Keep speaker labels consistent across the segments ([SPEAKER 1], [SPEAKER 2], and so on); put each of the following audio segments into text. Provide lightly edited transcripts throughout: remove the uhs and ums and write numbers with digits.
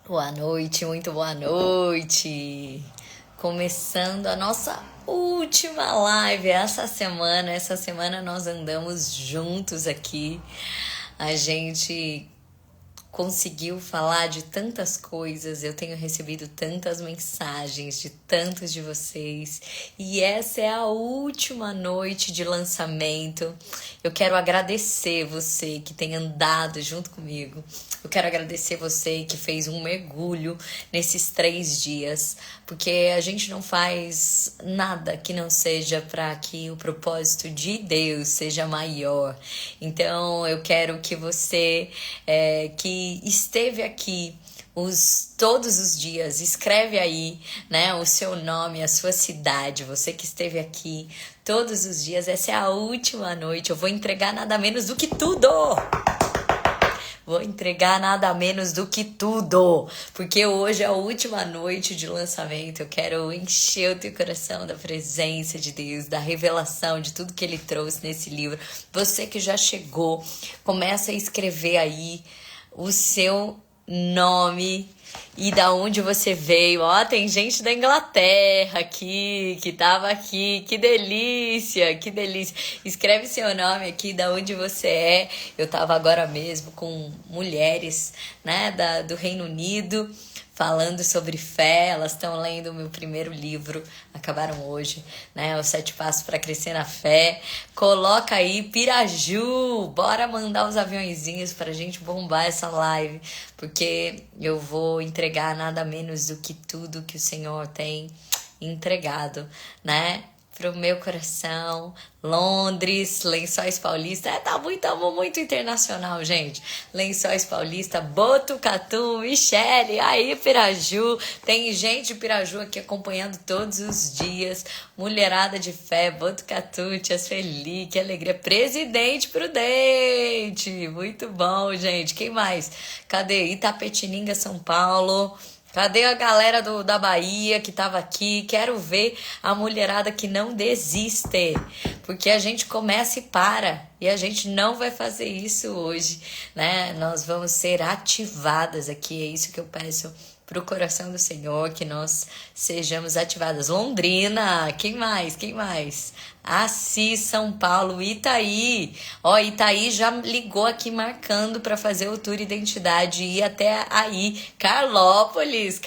[SPEAKER 1] Boa noite, muito boa noite. Começando a nossa última live essa semana. Essa semana nós andamos juntos aqui. A gente conseguiu falar de tantas coisas, eu tenho recebido tantas mensagens de tantos de vocês e essa é a última noite de lançamento. Eu quero agradecer você que tem andado junto comigo. Eu quero agradecer você que fez um mergulho nesses 3 dias, porque a gente não faz nada que não seja para que o propósito de Deus seja maior. Então eu quero que você que esteve aqui todos os dias, escreve aí, né, o seu nome, a sua cidade, você que esteve aqui todos os dias. Essa é a última noite, eu vou entregar nada menos do que tudo! Vou entregar nada menos do que tudo, porque hoje é a última noite de lançamento. Eu quero encher o teu coração da presença de Deus, da revelação de tudo que Ele trouxe nesse livro. Você que já chegou, começa a escrever aí o seu nome e da onde você veio. Ó, tem gente da Inglaterra aqui, que tava aqui. Que delícia, que delícia. Escreve seu nome aqui, da onde você é. Eu tava agora mesmo com mulheres, né, do Reino Unido, falando sobre fé. Elas estão lendo o meu primeiro livro, acabaram hoje, né? Os 7 Passos para Crescer na Fé. Coloca aí, Piraju, bora mandar os aviõezinhos pra gente bombar essa live, porque eu vou entregar nada menos do que tudo que o Senhor tem entregado, né? Pro meu coração. Londres, Lençóis Paulista. Tá muito internacional, gente. Lençóis Paulista, Botucatu, Michele, aí Piraju. Tem gente de Piraju aqui acompanhando todos os dias. Mulherada de fé, Botucatu, Tia Sueli, que alegria. Presidente Prudente. Muito bom, gente. Quem mais? Cadê? Itapetininga, São Paulo. Cadê a galera da Bahia que tava aqui? Quero ver a mulherada que não desiste. Porque a gente começa e para. E a gente não vai fazer isso hoje, né? Nós vamos ser ativadas aqui. É isso que eu peço pro coração do Senhor, que nós sejamos ativadas. Londrina, quem mais? Quem mais? Assis, São Paulo, Itaí. Ó, Itaí já ligou aqui marcando para fazer o tour Identidade e ir até aí. Carlópolis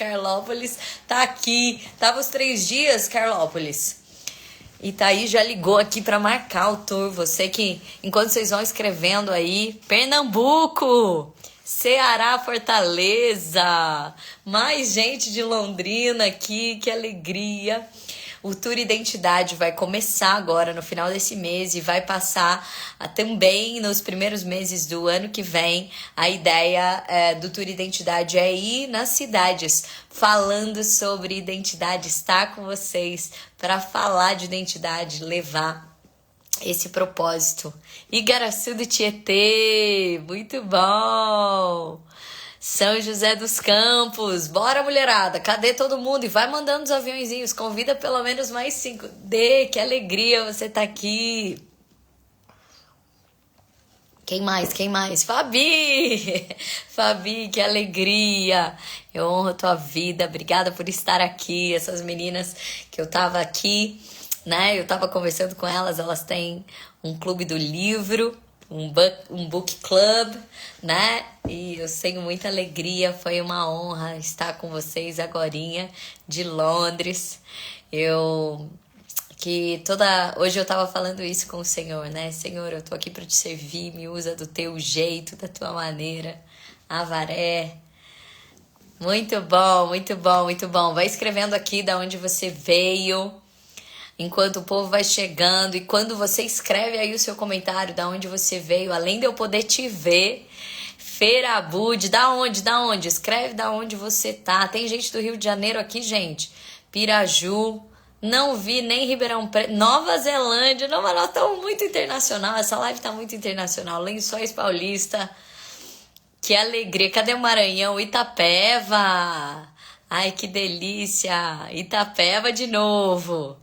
[SPEAKER 1] tá aqui. Tava os 3 dias, Carlópolis. Itaí já ligou aqui para marcar o tour. Você que, enquanto vocês vão escrevendo aí, Pernambuco, Ceará, Fortaleza, mais gente de Londrina aqui, que alegria. O Tour Identidade vai começar agora no final desse mês e vai passar também nos primeiros meses do ano que vem. A ideia do Tour Identidade é ir nas cidades falando sobre identidade, estar com vocês para falar de identidade, levar esse propósito. Igaraçu do Tietê, muito bom! São José dos Campos, bora mulherada, cadê todo mundo? E vai mandando os aviãozinhos, convida pelo menos mais 5. Que alegria você tá aqui. Quem mais? Quem mais? Fabi! Fabi, que alegria! Eu honro a tua vida, obrigada por estar aqui. Essas meninas que eu tava aqui, né? Eu tava conversando com elas, elas têm um clube do livro, um book club, né? E eu tenho muita alegria, foi uma honra estar com vocês agorinha de Londres. Hoje eu tava falando isso com o Senhor, né? Senhor, eu tô aqui para te servir, me usa do teu jeito, da tua maneira. Avaré. Muito bom, muito bom, muito bom. Vai escrevendo aqui da onde você veio, enquanto o povo vai chegando. E quando você escreve aí o seu comentário da onde você veio, além de eu poder te ver, Feirabude, da onde? Escreve da onde você tá. Tem gente do Rio de Janeiro aqui, gente. Piraju, não vi nem Ribeirão Preto, Nova Zelândia. Não, mas nós estamos muito internacional, essa live tá muito internacional. Lençóis Paulista, que alegria. Cadê o Maranhão? Itapeva. Ai, que delícia. Itapeva de novo.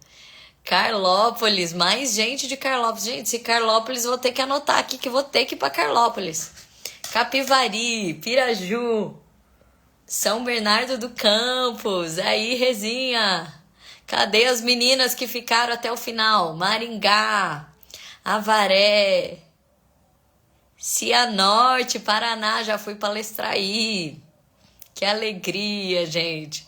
[SPEAKER 1] Carlópolis, mais gente de Carlópolis. Gente, se Carlópolis, vou ter que anotar aqui que vou ter que ir pra Carlópolis. Capivari, Piraju. São Bernardo do Campos, aí Rezinha. Cadê as meninas que ficaram até o final? Maringá, Avaré, Cianorte, Paraná, já fui palestrar aí. Que alegria, gente.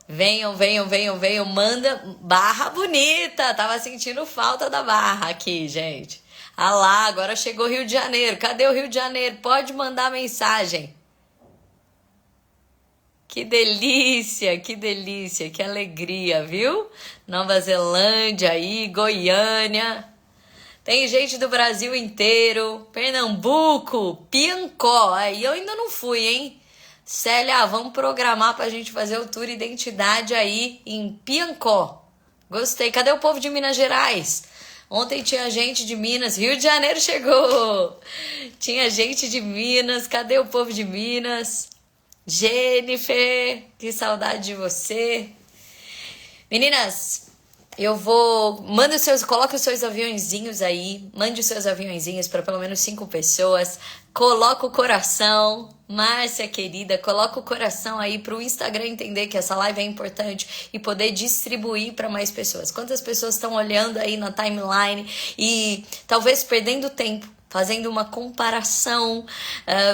[SPEAKER 1] Venham, venham, venham, venham. Manda Barra Bonita. Tava sentindo falta da Barra aqui, gente. Ah lá, agora chegou Rio de Janeiro. Cadê o Rio de Janeiro? Pode mandar mensagem. Que delícia, que alegria, viu? Nova Zelândia aí, Goiânia. Tem gente do Brasil inteiro. Pernambuco, Piancó. Aí eu ainda não fui, hein? Célia, vamos programar pra gente fazer o tour Identidade aí em Piancó. Gostei. Cadê o povo de Minas Gerais? Ontem tinha gente de Minas. Rio de Janeiro chegou. Tinha gente de Minas. Cadê o povo de Minas? Jennifer, que saudade de você. Meninas, eu vou... Coloque os seus aviãozinhos aí. Mande os seus aviãozinhos para pelo menos 5 pessoas. Coloca o coração. Márcia, querida, coloca o coração aí pro Instagram entender que essa live é importante e poder distribuir para mais pessoas. Quantas pessoas estão olhando aí na timeline e talvez perdendo tempo, fazendo uma comparação,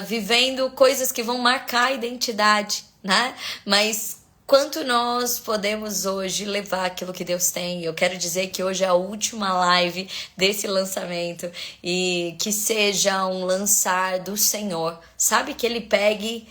[SPEAKER 1] vivendo coisas que vão marcar a identidade, né? Mas quanto nós podemos hoje levar aquilo que Deus tem? Eu quero dizer que hoje é a última live desse lançamento e que seja um lançar do Senhor. Sabe, que Ele pegue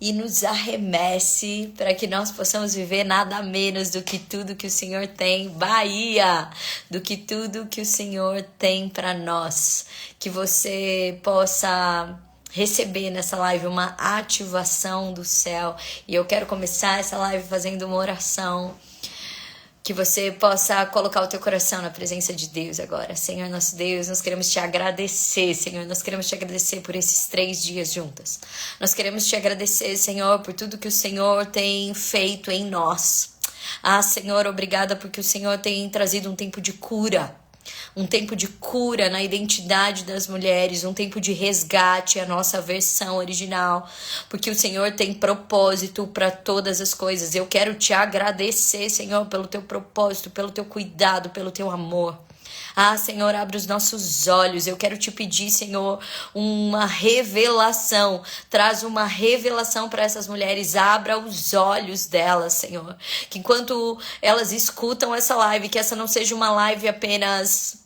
[SPEAKER 1] e nos arremesse para que nós possamos viver nada menos do que tudo que o Senhor tem, Bahia, do que tudo que o Senhor tem para nós. Que você possa receber nessa live uma ativação do céu. E eu quero começar essa live fazendo uma oração. Que você possa colocar o teu coração na presença de Deus agora. Senhor, nosso Deus, nós queremos te agradecer, Senhor. Nós queremos te agradecer por esses 3 dias juntas. Nós queremos te agradecer, Senhor, por tudo que o Senhor tem feito em nós. Ah, Senhor, obrigada porque o Senhor tem trazido um tempo de cura. Um tempo de cura na identidade das mulheres, um tempo de resgate, a nossa versão original, porque o Senhor tem propósito para todas as coisas. Eu quero te agradecer, Senhor, pelo teu propósito, pelo teu cuidado, pelo teu amor. Ah, Senhor, abre os nossos olhos. Eu quero te pedir, Senhor, uma revelação. Traz uma revelação para essas mulheres. Abra os olhos delas, Senhor. Que enquanto elas escutam essa live, que essa não seja uma live apenas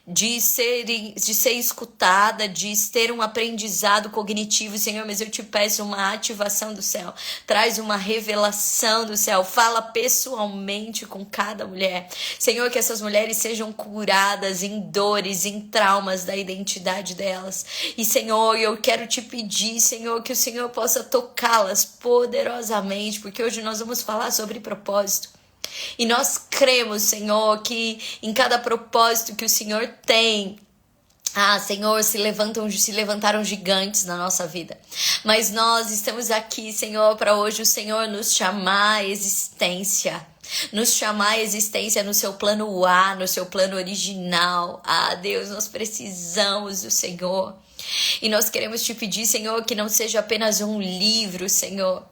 [SPEAKER 1] de ser escutada, de ter um aprendizado cognitivo, Senhor, mas eu te peço uma ativação do céu, traz uma revelação do céu, fala pessoalmente com cada mulher, Senhor, que essas mulheres sejam curadas em dores, em traumas da identidade delas, e Senhor, eu quero te pedir, Senhor, que o Senhor possa tocá-las poderosamente, porque hoje nós vamos falar sobre propósito. E nós cremos, Senhor, que em cada propósito que o Senhor tem, Senhor, se levantaram gigantes na nossa vida. Mas nós estamos aqui, Senhor, para hoje o Senhor nos chamar à existência. Nos chamar à existência no seu plano A, no seu plano original. Deus, nós precisamos do Senhor. E nós queremos te pedir, Senhor, que não seja apenas um livro, Senhor.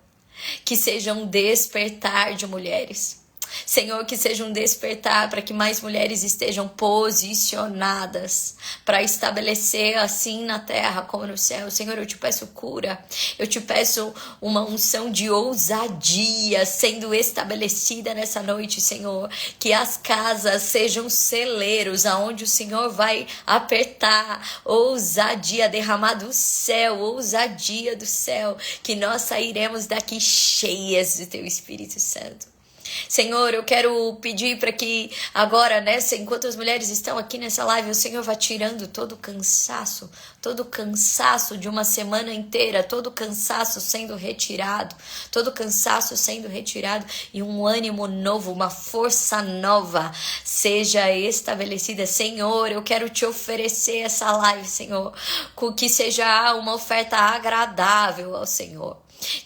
[SPEAKER 1] Que seja um despertar de mulheres. Senhor, que seja um despertar para que mais mulheres estejam posicionadas para estabelecer assim na terra como no céu. Senhor, eu te peço cura, eu te peço uma unção de ousadia sendo estabelecida nessa noite, Senhor. Que as casas sejam celeiros aonde o Senhor vai apertar ousadia, derramar do céu, ousadia do céu. Que nós sairemos daqui cheias do Teu Espírito Santo. Senhor, eu quero pedir para que agora, enquanto as mulheres estão aqui nessa live, o Senhor vá tirando todo o cansaço de uma semana inteira, todo o cansaço sendo retirado e um ânimo novo, uma força nova seja estabelecida. Senhor, eu quero te oferecer essa live, Senhor, que seja uma oferta agradável ao Senhor.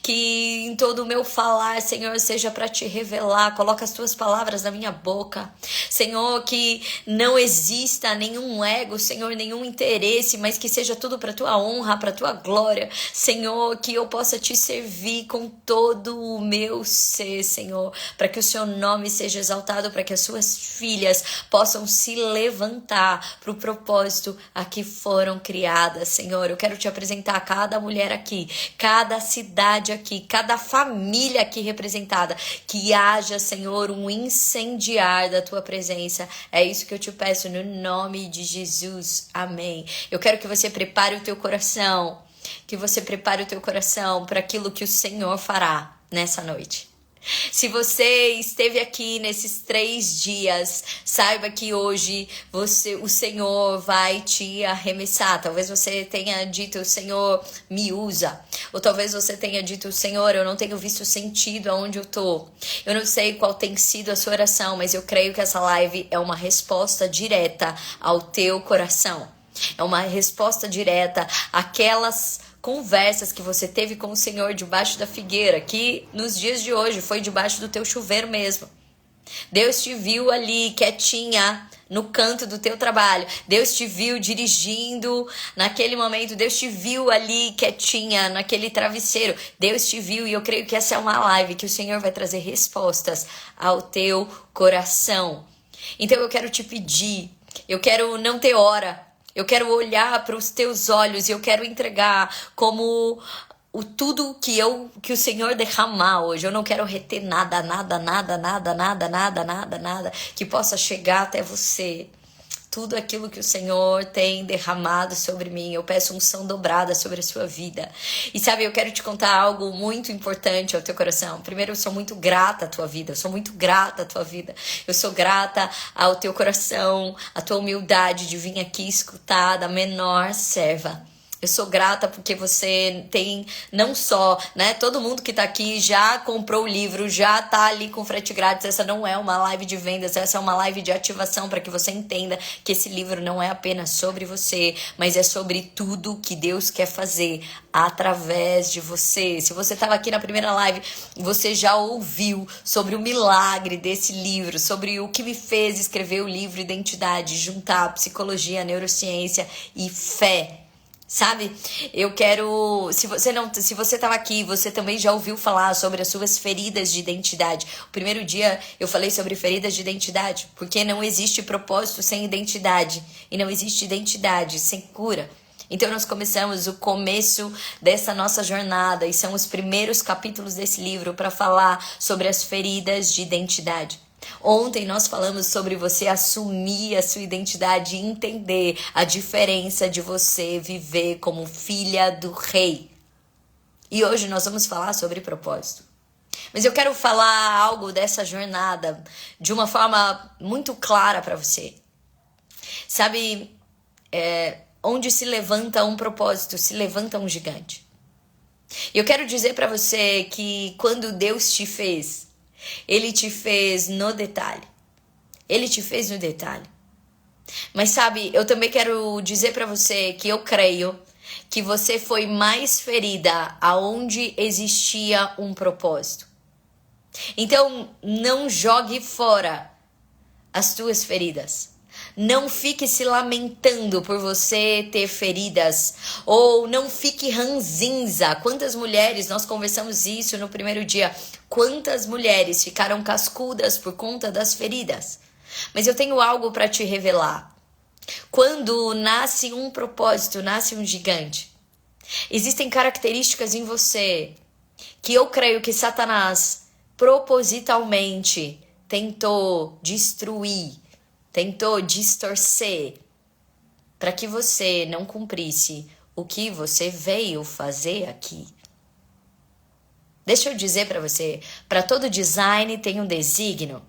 [SPEAKER 1] Que em todo o meu falar, Senhor, seja para te revelar. Coloca as tuas palavras na minha boca, Senhor, que não exista nenhum ego, Senhor, nenhum interesse, mas que seja seja tudo para tua honra, para tua glória, Senhor, que eu possa te servir com todo o meu ser, Senhor, para que o seu nome seja exaltado, para que as suas filhas possam se levantar para o propósito a que foram criadas, Senhor. Eu quero te apresentar cada mulher aqui, cada cidade aqui, cada família aqui representada, que haja, Senhor, um incendiar da tua presença. É isso que eu te peço no nome de Jesus. Amém. Eu quero que você prepare o teu coração, para aquilo que o Senhor fará nessa noite. Se você esteve aqui nesses 3 dias, saiba que hoje o Senhor vai te arremessar. Talvez você tenha dito, o Senhor me usa. Ou talvez você tenha dito, Senhor, eu não tenho visto sentido aonde eu tô. Eu não sei qual tem sido a sua oração, mas eu creio que essa live é uma resposta direta ao teu coração. É uma resposta direta àquelas conversas que você teve com o Senhor debaixo da figueira, que nos dias de hoje foi debaixo do teu chuveiro mesmo. Deus te viu ali quietinha no canto do teu trabalho. Deus te viu dirigindo naquele momento. Deus te viu ali quietinha naquele travesseiro. Deus te viu, e eu creio que essa é uma live que o Senhor vai trazer respostas ao teu coração. Então eu quero te pedir, eu quero não ter hora, eu quero olhar para os teus olhos e eu quero entregar como tudo que o Senhor derramar hoje. Eu não quero reter nada que possa chegar até você. Tudo aquilo que o Senhor tem derramado sobre mim, eu peço unção dobrada sobre a sua vida. E sabe, eu quero te contar algo muito importante ao teu coração. Primeiro, eu sou muito grata à tua vida, eu sou muito grata à tua vida. Eu sou grata ao teu coração, à tua humildade de vir aqui escutar da menor serva. Eu sou grata porque você tem não só, né? Todo mundo que tá aqui já comprou o livro, já tá ali com frete grátis. Essa não é uma live de vendas, essa é uma live de ativação para que você entenda que esse livro não é apenas sobre você, mas é sobre tudo que Deus quer fazer através de você. Se você estava aqui na primeira live, você já ouviu sobre o milagre desse livro, sobre o que me fez escrever o livro Identidade, juntar psicologia, neurociência e fé. Sabe, eu quero, se você estava aqui, você também já ouviu falar sobre as suas feridas de identidade. O primeiro dia eu falei sobre feridas de identidade, porque não existe propósito sem identidade, e não existe identidade sem cura. Então nós começamos o começo dessa nossa jornada, e são os primeiros capítulos desse livro para falar sobre as feridas de identidade. Ontem nós falamos sobre você assumir a sua identidade e entender a diferença de você viver como filha do rei. E hoje nós vamos falar sobre propósito. Mas eu quero falar algo dessa jornada de uma forma muito clara para você. Sabe, onde se levanta um propósito, se levanta um gigante. E eu quero dizer para você que quando Deus te fez, Ele te fez no detalhe. Ele te fez no detalhe. Mas sabe, eu também quero dizer pra você que eu creio que você foi mais ferida aonde existia um propósito. Então, não jogue fora as tuas feridas. Não fique se lamentando por você ter feridas, ou não fique ranzinza. Quantas mulheres, nós conversamos isso no primeiro dia, quantas mulheres ficaram cascudas por conta das feridas? Mas eu tenho algo para te revelar. Quando nasce um propósito, nasce um gigante, existem características em você que eu creio que Satanás propositalmente tentou destruir, tentou distorcer para que você não cumprisse o que você veio fazer aqui. Deixa eu dizer para você, para todo design tem um desígnio.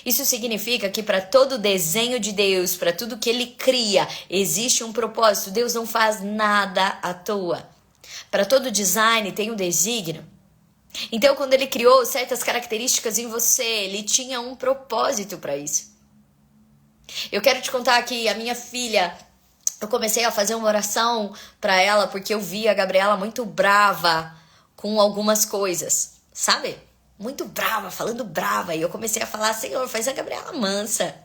[SPEAKER 1] Isso significa que para todo desenho de Deus, para tudo que Ele cria, existe um propósito. Deus não faz nada à toa. Para todo design tem um desígnio. Então, quando Ele criou certas características em você, Ele tinha um propósito para isso. Eu quero te contar que a minha filha, eu comecei a fazer uma oração para ela porque eu vi a Gabriela muito brava com algumas coisas, sabe? Muito brava, falando brava. E eu comecei a falar, Senhor, faz a Gabriela mansa.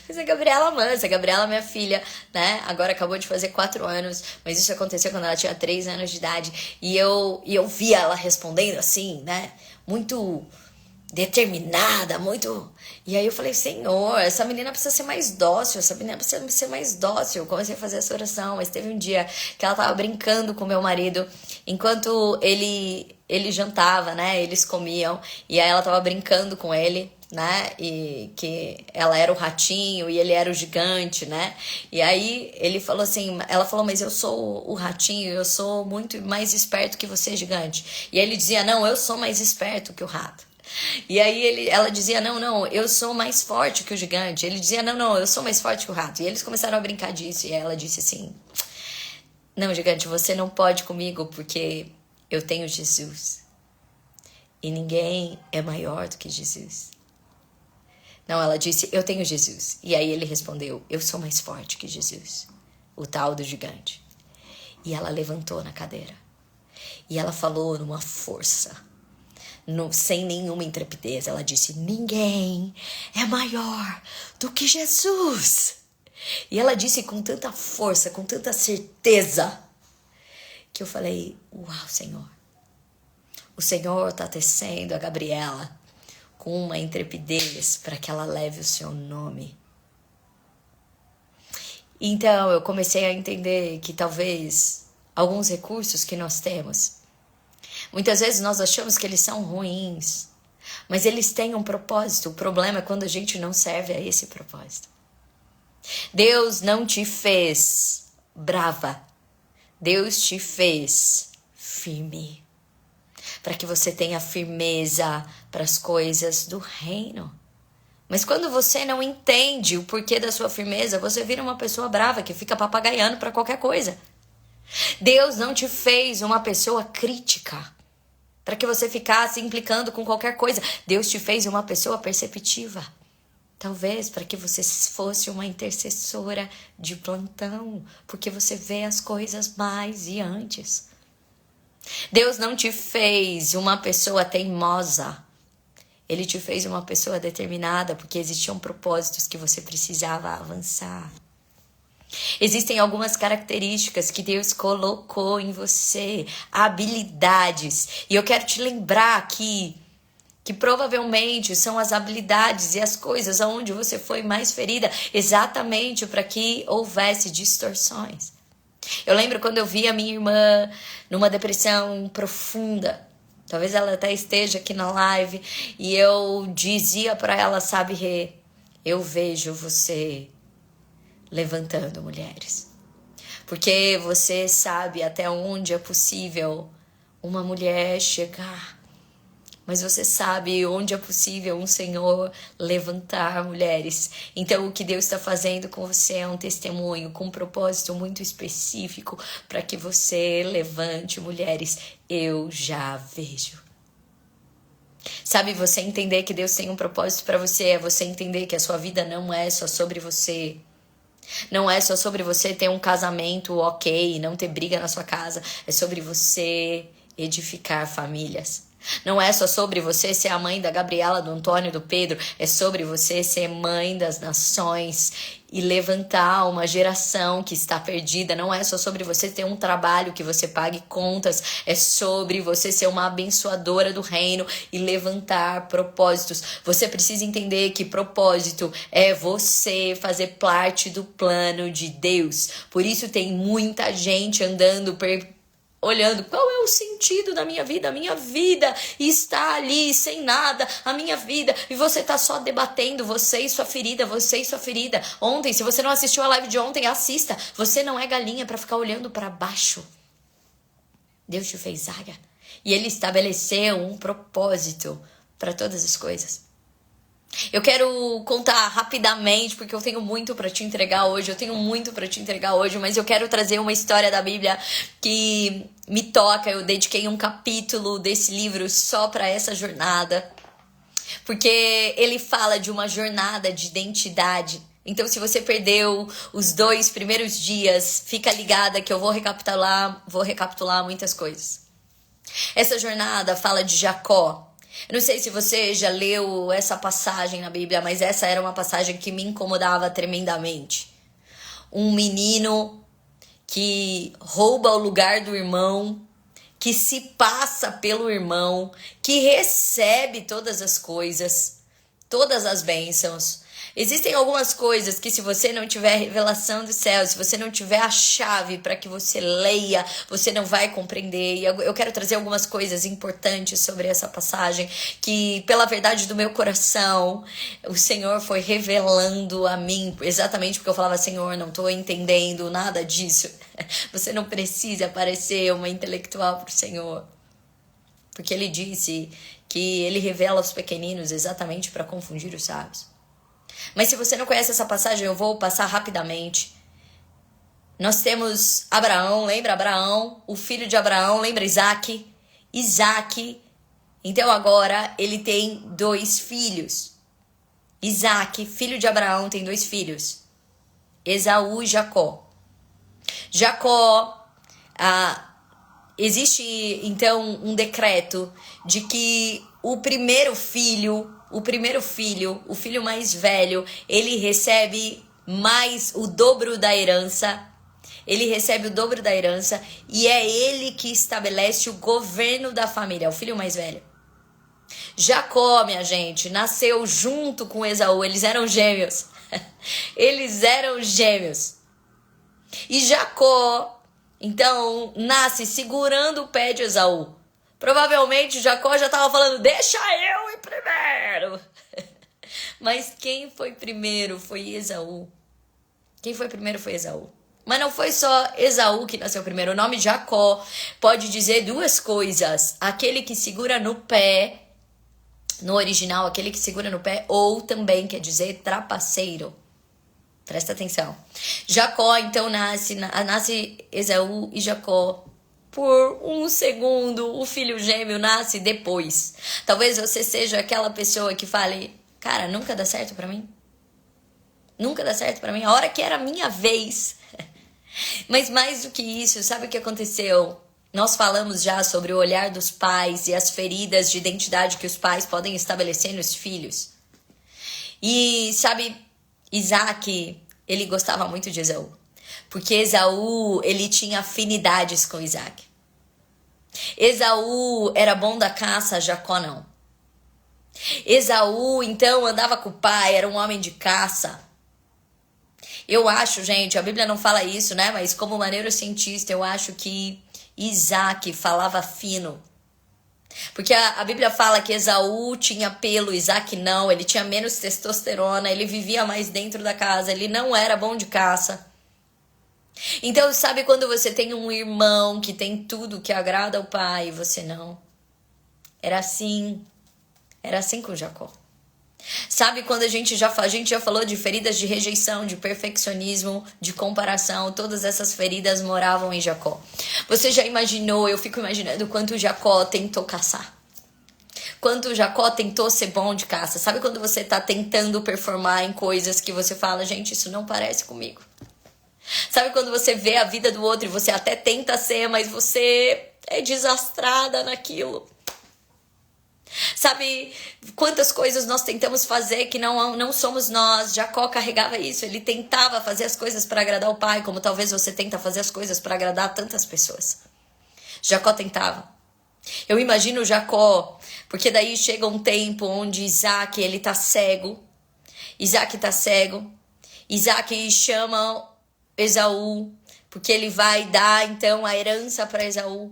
[SPEAKER 1] Mas a Gabriela mansa, a Gabriela minha filha, né? Agora acabou de fazer 4 anos, mas isso aconteceu quando ela tinha 3 anos de idade. E eu via ela respondendo assim, né? Muito determinada, muito... E aí eu falei, Senhor, essa menina precisa ser mais dócil, essa menina precisa ser mais dócil. Eu comecei a fazer essa oração, mas teve um dia que ela tava brincando com meu marido, enquanto ele jantava, né, eles comiam, e aí ela tava brincando com ele, né, e que ela era o ratinho e ele era o gigante, né, e aí ele falou assim, ela falou, mas eu sou o ratinho, eu sou muito mais esperto que você, gigante. E aí ele dizia, não, eu sou mais esperto que o rato. E aí ela dizia, não, eu sou mais forte que o gigante. Ele dizia, não, eu sou mais forte que o rato. E eles começaram a brincar disso. E ela disse assim, não, gigante, você não pode comigo porque eu tenho Jesus. E ninguém é maior do que Jesus. Não, ela disse, eu tenho Jesus. E aí ele respondeu, eu sou mais forte que Jesus, o tal do gigante. E ela levantou na cadeira. E ela falou numa força, sem nenhuma intrepidez, ela disse, ninguém é maior do que Jesus. E ela disse com tanta força, com tanta certeza, que eu falei, uau, Senhor, o Senhor está tecendo a Gabriela com uma intrepidez para que ela leve o seu nome. Então eu comecei a entender que talvez alguns recursos que nós temos, muitas vezes nós achamos que eles são ruins, mas eles têm um propósito. O problema é quando a gente não serve a esse propósito. Deus não te fez brava. Deus te fez firme. Para que você tenha firmeza para as coisas do reino. Mas quando você não entende o porquê da sua firmeza, você vira uma pessoa brava que fica papagaiando para qualquer coisa. Deus não te fez uma pessoa crítica para que você ficasse implicando com qualquer coisa. Deus te fez uma pessoa perceptiva. Talvez para que você fosse uma intercessora de plantão, porque você vê as coisas mais e antes. Deus não te fez uma pessoa teimosa. Ele te fez uma pessoa determinada, porque existiam propósitos que você precisava avançar. Existem algumas características que Deus colocou em você, habilidades. E eu quero te lembrar que provavelmente são as habilidades e as coisas onde você foi mais ferida, exatamente para que houvesse distorções. Eu lembro quando eu vi a minha irmã numa depressão profunda. Talvez ela até esteja aqui na live. E eu dizia para ela, sabe, Rê, eu vejo você levantando mulheres. Porque você sabe até onde é possível uma mulher chegar. Mas você sabe onde é possível um Senhor levantar mulheres. Então o que Deus está fazendo com você é um testemunho com um propósito muito específico para que você levante mulheres. Eu já vejo. Sabe, você entender que Deus tem um propósito para você é você entender que a sua vida não é só sobre você. Não é só sobre você ter um casamento ok, não ter briga na sua casa. É sobre você edificar famílias. Não é só sobre você ser a mãe da Gabriela, do Antônio, do Pedro. É sobre você ser mãe das nações e levantar uma geração que está perdida. Não é só sobre você ter um trabalho que você pague contas. É sobre você ser uma abençoadora do reino e levantar propósitos. Você precisa entender que propósito é você fazer parte do plano de Deus. Por isso tem muita gente andando olhando, qual é o sentido da minha vida? A minha vida está ali, sem nada, a minha vida. E você está só debatendo, você e sua ferida, você e sua ferida. Ontem, se você não assistiu a live de ontem, assista. Você não é galinha para ficar olhando para baixo. Deus te fez águia. E Ele estabeleceu um propósito para todas as coisas. Eu quero contar rapidamente, porque eu tenho muito para te entregar hoje, mas eu quero trazer uma história da Bíblia que me toca. Eu dediquei um capítulo desse livro só para essa jornada, porque ele fala de uma jornada de identidade. Então, se você perdeu os 2 primeiros dias, fica ligada que eu vou recapitular muitas coisas. Essa jornada fala de Jacó. Eu não sei se você já leu essa passagem na Bíblia, mas essa era uma passagem que me incomodava tremendamente. Um menino que rouba o lugar do irmão, que se passa pelo irmão, que recebe todas as coisas, todas as bênçãos. Existem algumas coisas que, se você não tiver revelação do céu, se você não tiver a chave para que você leia, você não vai compreender. E eu quero trazer algumas coisas importantes sobre essa passagem, que pela verdade do meu coração, o Senhor foi revelando a mim, exatamente porque eu falava: Senhor, não estou entendendo nada disso. Você não precisa parecer uma intelectual para o Senhor, porque Ele disse que Ele revela aos pequeninos exatamente para confundir os sábios. Mas se você não conhece essa passagem, eu vou passar rapidamente. Nós temos Abraão, lembra Abraão? O filho de Abraão, lembra Isaac? Isaac, então agora ele tem 2 filhos. Isaac, filho de Abraão, tem 2 filhos. Esaú e Jacó. Jacó, existe então um decreto de que o filho mais velho, ele recebe mais o dobro da herança. Ele recebe o dobro da herança e é ele que estabelece o governo da família, é o filho mais velho. Jacó, minha gente, nasceu junto com Esaú, eles eram gêmeos. Eles eram gêmeos. E Jacó, então, nasce segurando o pé de Esaú. Provavelmente Jacó já estava falando: deixa eu ir primeiro. Mas quem foi primeiro foi Esaú. Quem foi primeiro foi Esaú. Mas não foi só Esaú que nasceu primeiro. O nome Jacó pode dizer 2 coisas. Aquele que segura no pé, no original, aquele que segura no pé, ou também quer dizer trapaceiro. Presta atenção. Jacó, então, nasce Esaú e Jacó. Por 1 segundo, o filho gêmeo nasce depois. Talvez você seja aquela pessoa que fale: cara, nunca dá certo pra mim. Nunca dá certo pra mim. A hora que era a minha vez. Mas mais do que isso, sabe o que aconteceu? Nós falamos já sobre o olhar dos pais e as feridas de identidade que os pais podem estabelecer nos filhos. E sabe, Isaac, ele gostava muito de Esaú. Porque Esaú, ele tinha afinidades com Isaac. Esaú era bom da caça, Jacó não. Esaú, então, andava com o pai, era um homem de caça. Eu acho, gente, a Bíblia não fala isso, né? Mas como neurocientista, eu acho que Isaac falava fino. Porque a Bíblia fala que Esaú tinha pelo, Isaac não, ele tinha menos testosterona, ele vivia mais dentro da casa, ele não era bom de caça. Então, sabe quando você tem um irmão que tem tudo que agrada ao pai e você não? Era assim com Jacó. Sabe quando a gente já falou de feridas de rejeição, de perfeccionismo, de comparação, todas essas feridas moravam em Jacó. Você já imaginou, eu fico imaginando quanto Jacó tentou caçar. Quanto Jacó tentou ser bom de caça. Sabe quando você tá tentando performar em coisas que você fala: gente, isso não parece comigo. Sabe quando você vê a vida do outro e você até tenta ser, mas você é desastrada naquilo. Sabe quantas coisas nós tentamos fazer que não somos nós? Jacó carregava isso, ele tentava fazer as coisas para agradar o pai, como talvez você tenta fazer as coisas para agradar tantas pessoas. Jacó tentava. Eu imagino Jacó, porque daí chega um tempo onde Isaac, ele tá cego. Isaac chama Esaú, porque ele vai dar então a herança para Esaú.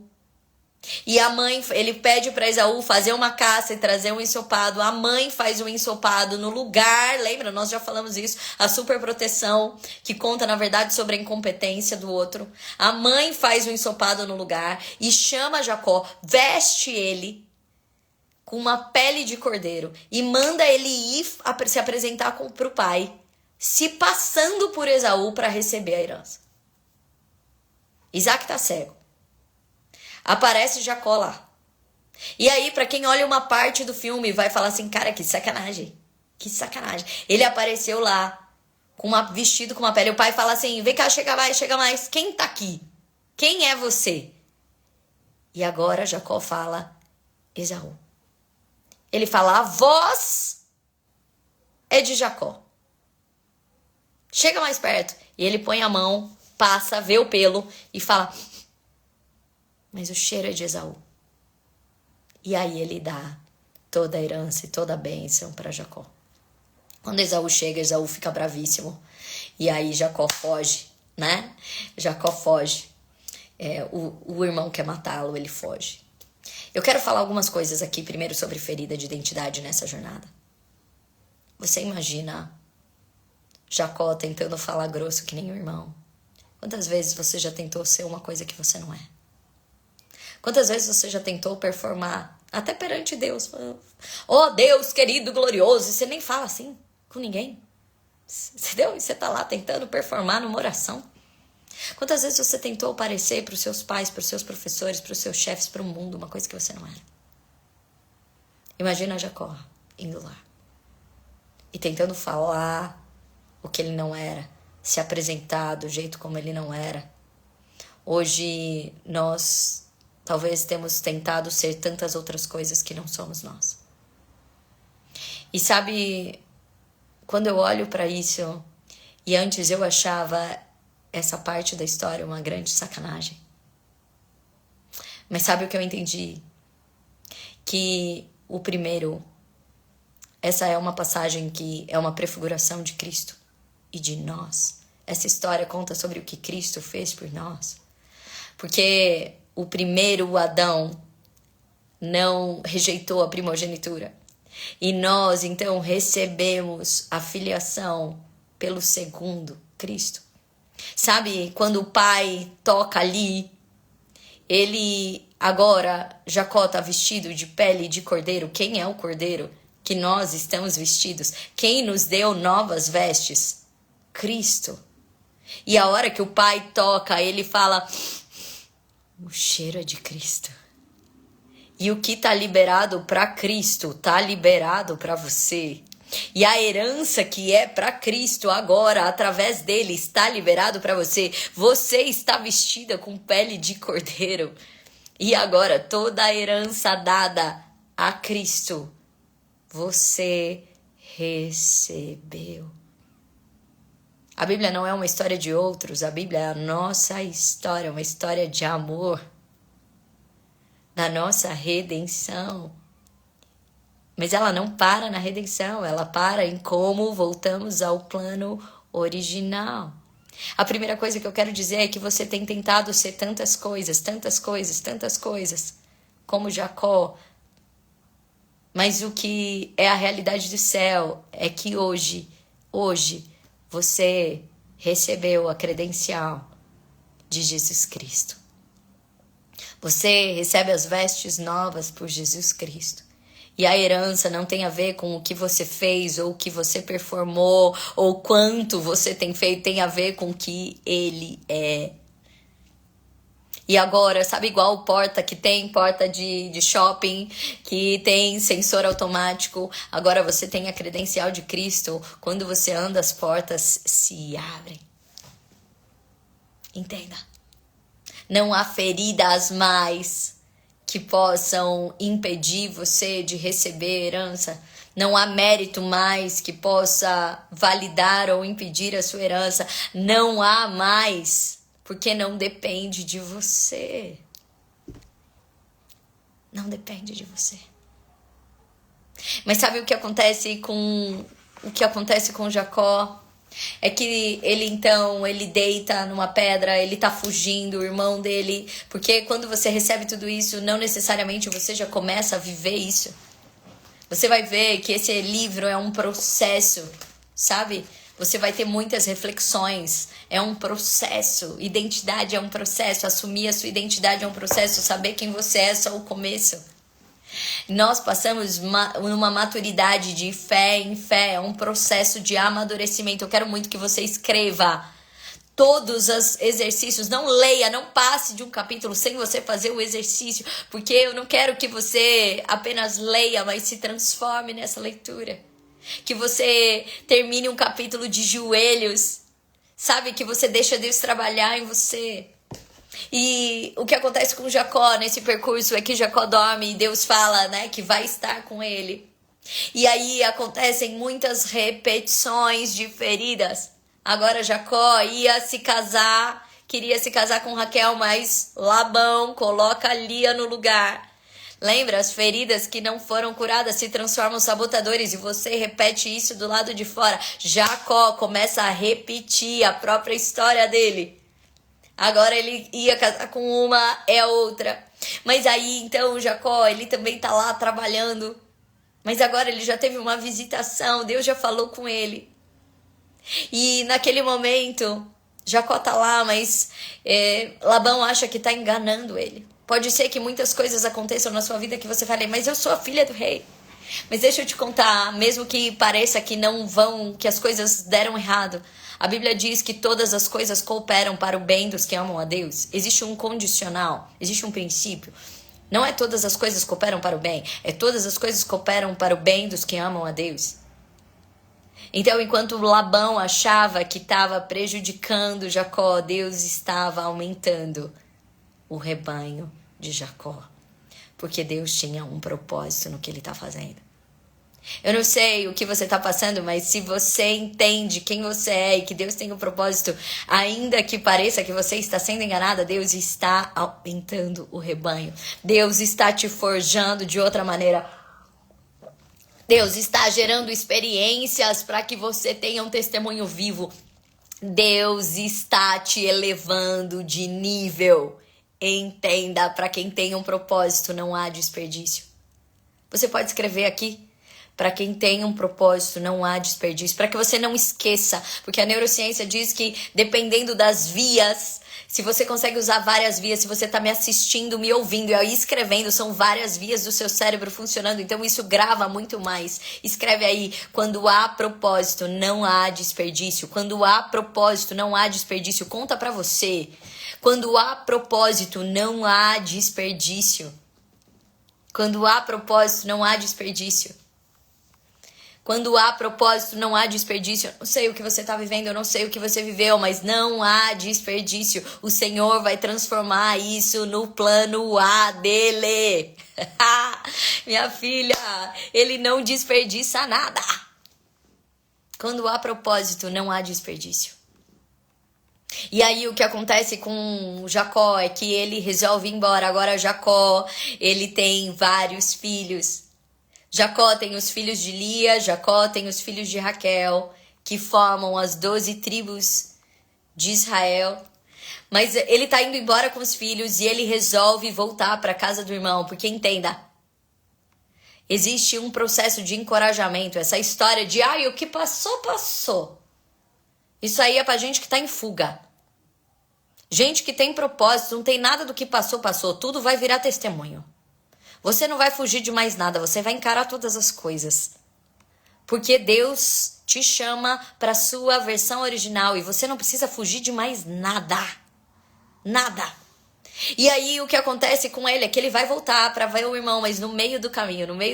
[SPEAKER 1] E a mãe, ele pede para Esaú fazer uma caça e trazer um ensopado. A mãe faz um ensopado no lugar, lembra? Nós já falamos isso, a superproteção, que conta na verdade sobre a incompetência do outro. A mãe faz um ensopado no lugar e chama Jacó, veste ele com uma pele de cordeiro e manda ele ir se apresentar para o pai, se passando por Esaú para receber a herança. Isaac tá cego. Aparece Jacó lá. E aí, pra quem olha uma parte do filme, vai falar assim: cara, que sacanagem. Que sacanagem. Ele apareceu lá, vestido com uma pele. O pai fala assim: vem cá, chega mais. Quem tá aqui? Quem é você? E agora Jacó fala: Esaú. Ele fala, a voz é de Jacó. Chega mais perto. E ele põe a mão, passa, vê o pelo e fala, mas o cheiro é de Esaú. E aí ele dá toda a herança e toda a bênção para Jacó. Quando Esaú chega, Esaú fica bravíssimo. E aí Jacó foge, né? Jacó foge. O irmão quer matá-lo, ele foge. Eu quero falar algumas coisas aqui, primeiro sobre ferida de identidade nessa jornada. Você imagina Jacó tentando falar grosso que nem o irmão? Quantas vezes você já tentou ser uma coisa que você não é? Quantas vezes você já tentou performar, até perante Deus? Oh, Deus querido, glorioso, e você nem fala assim com ninguém. Entendeu? E você tá lá tentando performar numa oração. Quantas vezes você tentou parecer para os seus pais, para os seus professores, para os seus chefes, para o mundo, uma coisa que você não era? Imagina Jacó indo lá e tentando falar o que ele não era, se apresentar do jeito como ele não era. Hoje nós talvez temos tentado ser tantas outras coisas que não somos nós. E sabe, quando eu olho para isso, e antes eu achava essa parte da história uma grande sacanagem. Mas sabe o que eu entendi? Que o primeiro, essa é uma passagem que é uma prefiguração de Cristo e de nós. Essa história conta sobre o que Cristo fez por nós. Porque o primeiro Adão não rejeitou a primogenitura. E nós, então, recebemos a filiação pelo segundo, Cristo. Sabe, quando o pai toca ali, ele agora, Jacó está vestido de pele de cordeiro. Quem é o cordeiro que nós estamos vestidos? Quem nos deu novas vestes? Cristo. E a hora que o pai toca, ele fala, o cheiro é de Cristo. E o que está liberado para Cristo está liberado para você. E a herança que é para Cristo agora, através dele, está liberado para você. Você está vestida com pele de cordeiro. E agora, toda a herança dada a Cristo, você recebeu. A Bíblia não é uma história de outros, a Bíblia é a nossa história, uma história de amor, da nossa redenção. Mas ela não para na redenção, ela para em como voltamos ao plano original. A primeira coisa que eu quero dizer é que você tem tentado ser tantas coisas, como Jacó. Mas o que é a realidade do céu é que hoje, você recebeu a credencial de Jesus Cristo. Você recebe as vestes novas por Jesus Cristo. E a herança não tem a ver com o que você fez, ou o que você performou, ou quanto você tem feito, tem a ver com o que ele é. E agora, sabe igual porta que tem, porta de shopping, que tem sensor automático, agora você tem a credencial de Cristo, quando você anda as portas se abrem. Entenda. Não há feridas mais que possam impedir você de receber herança. Não há mérito mais que possa validar ou impedir a sua herança. Não há mais, porque não depende de você. Não depende de você. Mas sabe o que acontece com Jacó? É que ele deita numa pedra, ele tá fugindo, o irmão dele, porque quando você recebe tudo isso, não necessariamente você já começa a viver isso. Você vai ver que esse livro é um processo, sabe? Você vai ter muitas reflexões, é um processo, identidade é um processo, assumir a sua identidade é um processo, saber quem você é só o começo. Nós passamos numa maturidade de fé em fé, é um processo de amadurecimento. Eu quero muito que você escreva todos os exercícios, não leia, não passe de um capítulo sem você fazer o exercício, porque eu não quero que você apenas leia, mas se transforme nessa leitura. Que você termine um capítulo de joelhos, sabe? Que você deixa Deus trabalhar em você. E o que acontece com Jacó nesse percurso é que Jacó dorme e Deus fala, né, que vai estar com ele. E aí acontecem muitas repetições de feridas. Agora Jacó ia se casar, queria se casar com Raquel, mas Labão coloca Lia no lugar. Lembra, as feridas que não foram curadas se transformam em sabotadores e você repete isso do lado de fora. Jacó começa a repetir a própria história dele. Agora ele ia casar com uma, é outra. Mas aí então Jacó, ele também tá lá trabalhando. Mas agora ele já teve uma visitação, Deus já falou com ele. E naquele momento, Jacó tá lá, mas Labão acha que tá enganando ele. Pode ser que muitas coisas aconteçam na sua vida que você fale, mas eu sou a filha do rei. Mas deixa eu te contar, mesmo que pareça que não vão, que as coisas deram errado, a Bíblia diz que todas as coisas cooperam para o bem dos que amam a Deus. Existe um condicional, existe um princípio. Não é todas as coisas cooperam para o bem, é todas as coisas cooperam para o bem dos que amam a Deus. Então, enquanto Labão achava que estava prejudicando Jacó, Deus estava aumentando o rebanho de Jacó. Porque Deus tinha um propósito no que ele está fazendo. Eu não sei o que você está passando, mas se você entende quem você é e que Deus tem um propósito, ainda que pareça que você está sendo enganada, Deus está aumentando o rebanho. Deus está te forjando de outra maneira. Deus está gerando experiências para que você tenha um testemunho vivo. Deus está te elevando de nível. Entenda, para quem tem um propósito, não há desperdício. Você pode escrever aqui. Para quem tem um propósito, não há desperdício. Para que você não esqueça. Porque a neurociência diz que, dependendo das vias, se você consegue usar várias vias, se você está me assistindo, me ouvindo e aí escrevendo, são várias vias do seu cérebro funcionando. Então, isso grava muito mais. Escreve aí, quando há propósito, não há desperdício. Quando há propósito, não há desperdício. Conta para você. Quando há propósito, não há desperdício. Quando há propósito, não há desperdício. Quando há propósito, não há desperdício. Eu não sei o que você está vivendo, eu não sei o que você viveu, mas não há desperdício. O Senhor vai transformar isso no plano A dele. Minha filha, ele não desperdiça nada. Quando há propósito, não há desperdício. E aí o que acontece com Jacó é que ele resolve ir embora. Agora Jacó, ele tem vários filhos. Jacó tem os filhos de Lia, Jacó tem os filhos de Raquel, que formam as 12 tribos de Israel. Mas ele tá indo embora com os filhos e ele resolve voltar para a casa do irmão, porque entenda, existe um processo de encorajamento, essa história de, o que passou, passou. Isso aí é pra gente que tá em fuga. Gente que tem propósito, não tem nada do que passou, passou, tudo vai virar testemunho. Você não vai fugir de mais nada, você vai encarar todas as coisas. Porque Deus te chama para a sua versão original e você não precisa fugir de mais nada. Nada. E aí o que acontece com ele é que ele vai voltar para ver o irmão, mas no meio do caminho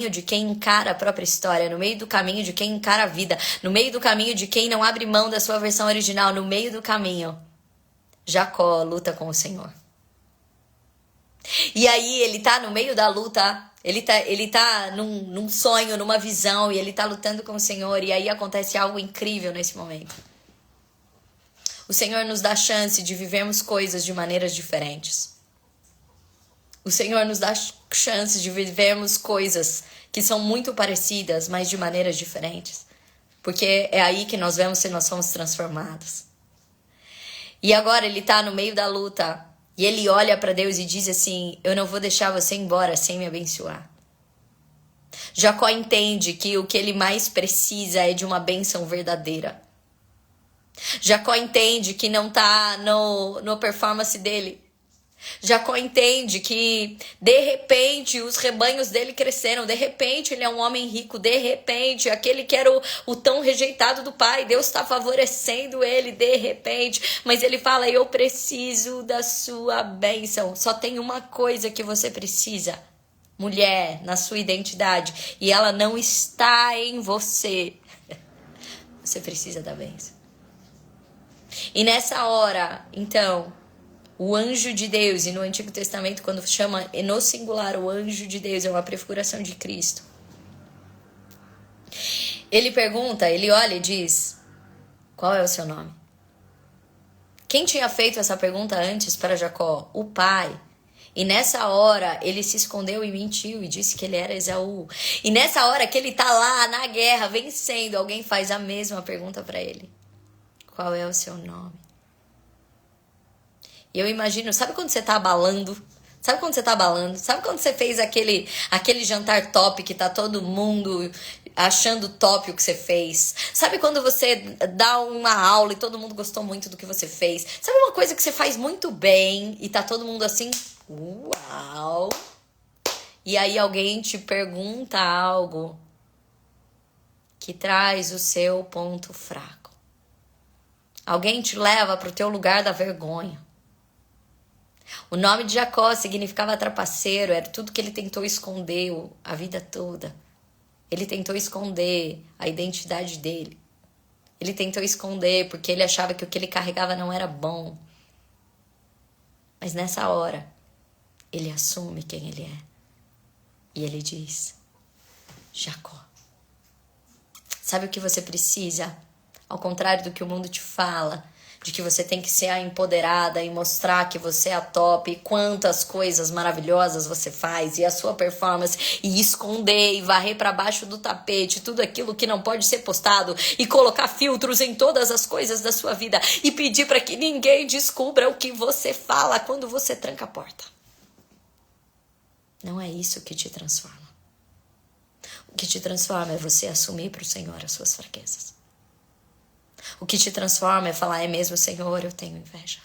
[SPEAKER 1] de quem encara a própria história, no meio do caminho de quem encara a vida, no meio do caminho de quem não abre mão da sua versão original, no meio do caminho, Jacó luta com o Senhor. E aí ele tá no meio da luta, ele tá num sonho, numa visão, e ele tá lutando com o Senhor, e aí acontece algo incrível nesse momento. O Senhor nos dá a chance de vivermos coisas de maneiras diferentes. O Senhor nos dá a chance de vivermos coisas que são muito parecidas, mas de maneiras diferentes. Porque é aí que nós vemos se nós somos transformados. E agora ele tá no meio da luta e ele olha para Deus e diz assim: eu não vou deixar você embora sem me abençoar. Jacó entende que o que ele mais precisa é de uma bênção verdadeira. Jacó entende que não tá no performance dele. Jacó entende que, de repente, os rebanhos dele cresceram. De repente, ele é um homem rico. De repente, aquele que era o tão rejeitado do pai, Deus está favorecendo ele, de repente. Mas ele fala: eu preciso da sua bênção. Só tem uma coisa que você precisa, mulher, na sua identidade. E ela não está em você. Você precisa da bênção. E nessa hora, então, o anjo de Deus, e no Antigo Testamento, quando chama no singular o anjo de Deus, é uma prefiguração de Cristo. Ele pergunta, ele olha e diz: qual é o seu nome? Quem tinha feito essa pergunta antes para Jacó? O pai. E nessa hora ele se escondeu e mentiu e disse que ele era Esaú. E nessa hora que ele tá lá na guerra vencendo, alguém faz a mesma pergunta para ele: qual é o seu nome? E eu imagino, sabe quando você tá abalando? Sabe quando você tá abalando? Sabe quando você fez aquele jantar top que tá todo mundo achando top o que você fez? Sabe quando você dá uma aula e todo mundo gostou muito do que você fez? Sabe uma coisa que você faz muito bem e tá todo mundo assim, uau! E aí alguém te pergunta algo que traz o seu ponto fraco. Alguém te leva pro teu lugar da vergonha. O nome de Jacó significava trapaceiro, era tudo que ele tentou esconder a vida toda. Ele tentou esconder a identidade dele. Ele tentou esconder porque ele achava que o que ele carregava não era bom. Mas nessa hora, ele assume quem ele é. E ele diz: Jacó. Sabe o que você precisa? Ao contrário do que o mundo te fala, de que você tem que ser a empoderada e mostrar que você é a top, e quantas coisas maravilhosas você faz, e a sua performance, e esconder e varrer para baixo do tapete tudo aquilo que não pode ser postado, e colocar filtros em todas as coisas da sua vida, e pedir para que ninguém descubra o que você fala quando você tranca a porta. Não é isso que te transforma. O que te transforma é você assumir para o Senhor as suas fraquezas. O que te transforma é falar: é mesmo, Senhor, eu tenho inveja.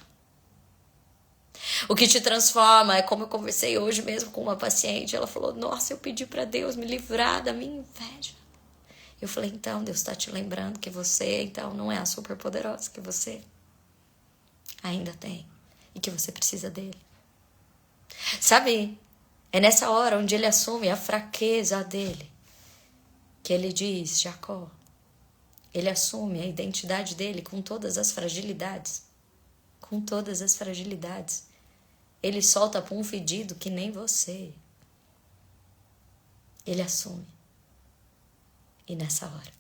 [SPEAKER 1] O que te transforma é como eu conversei hoje mesmo com uma paciente. Ela falou: nossa, eu pedi para Deus me livrar da minha inveja. Eu falei: então, Deus está te lembrando que você, então, não é a super poderosa que você ainda tem. E que você precisa dele. Sabe, é nessa hora onde ele assume a fraqueza dele que ele diz: Jacó. Ele assume a identidade dele com todas as fragilidades. Com todas as fragilidades. Ele solta para um fedido que nem você. Ele assume. E nessa hora,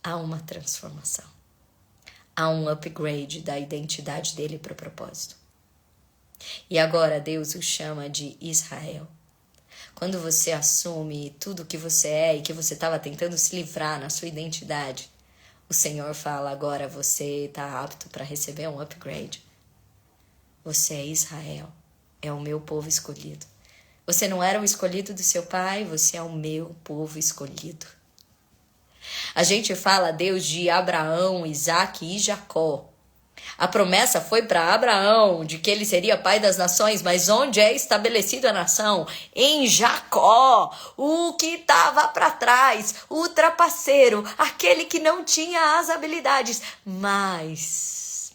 [SPEAKER 1] há uma transformação. Há um upgrade da identidade dele para o propósito. E agora Deus o chama de Israel. Quando você assume tudo que você é e que você estava tentando se livrar na sua identidade, o Senhor fala: agora você está apto para receber um upgrade. Você é Israel, é o meu povo escolhido. Você não era o escolhido do seu pai, você é o meu povo escolhido. A gente fala Deus de Abraão, Isaque e Jacó. A promessa foi para Abraão de que ele seria pai das nações, mas onde é estabelecida a nação? Em Jacó, o que estava para trás, o trapaceiro, aquele que não tinha as habilidades, mas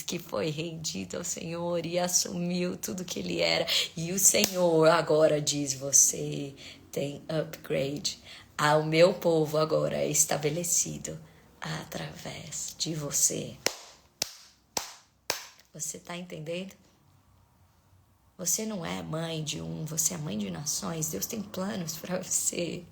[SPEAKER 1] que foi rendido ao Senhor e assumiu tudo que ele era. E o Senhor agora diz: você tem upgrade. O meu povo agora é estabelecido através de você. Você está entendendo? Você não é mãe de você é mãe de nações. Deus tem planos para você.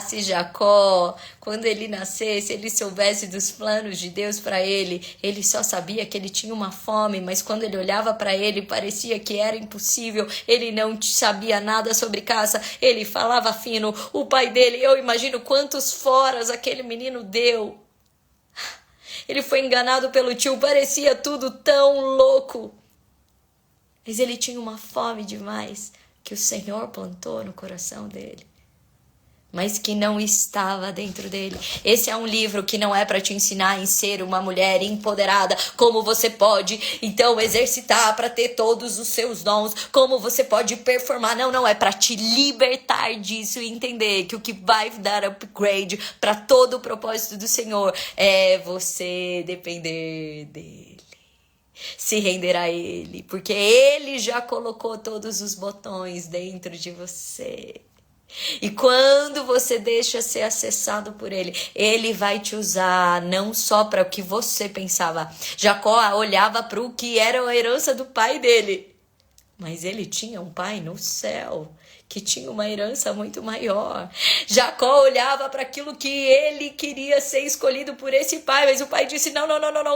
[SPEAKER 1] Se Jacó, quando ele nascesse, ele soubesse dos planos de Deus para ele, ele só sabia que ele tinha uma fome, mas quando ele olhava para ele, parecia que era impossível. Ele não sabia nada sobre caça, ele falava fino. O pai dele, eu imagino quantos foras aquele menino deu. Ele foi enganado pelo tio, parecia tudo tão louco. Mas ele tinha uma fome demais que o Senhor plantou no coração dele, mas que não estava dentro dele. Esse é um livro que não é para te ensinar em ser uma mulher empoderada, como você pode, então, exercitar para ter todos os seus dons, como você pode performar. Não, é para te libertar disso e entender que o que vai dar upgrade para todo o propósito do Senhor é você depender dele. Se render a ele, porque ele já colocou todos os botões dentro de você. E quando você deixa ser acessado por ele, ele vai te usar não só para o que você pensava. Jacó olhava para o que era a herança do pai dele. Mas ele tinha um pai no céu, que tinha uma herança muito maior. Jacó olhava para aquilo que ele queria ser escolhido por esse pai, mas o pai disse, não,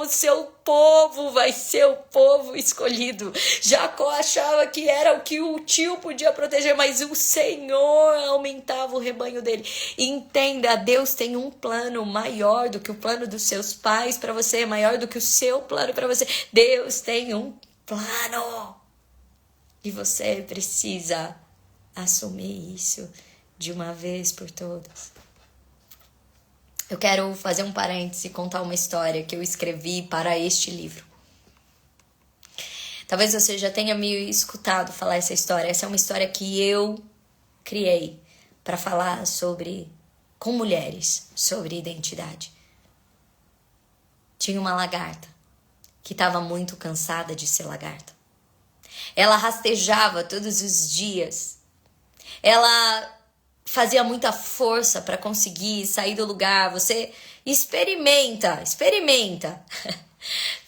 [SPEAKER 1] o seu povo vai ser o povo escolhido. Jacó achava que era o que o tio podia proteger, mas o Senhor aumentava o rebanho dele. Entenda, Deus tem um plano maior do que o plano dos seus pais para você, maior do que o seu plano para você. Deus tem um plano. E você precisa assumir isso de uma vez por todas. Eu quero fazer um parêntese e contar uma história que eu escrevi para este livro. Talvez você já tenha me escutado falar essa história. Essa é uma história que eu criei para falar com mulheres, sobre identidade. Tinha uma lagarta que estava muito cansada de ser lagarta. Ela rastejava todos os dias. Ela fazia muita força para conseguir sair do lugar. Você experimenta.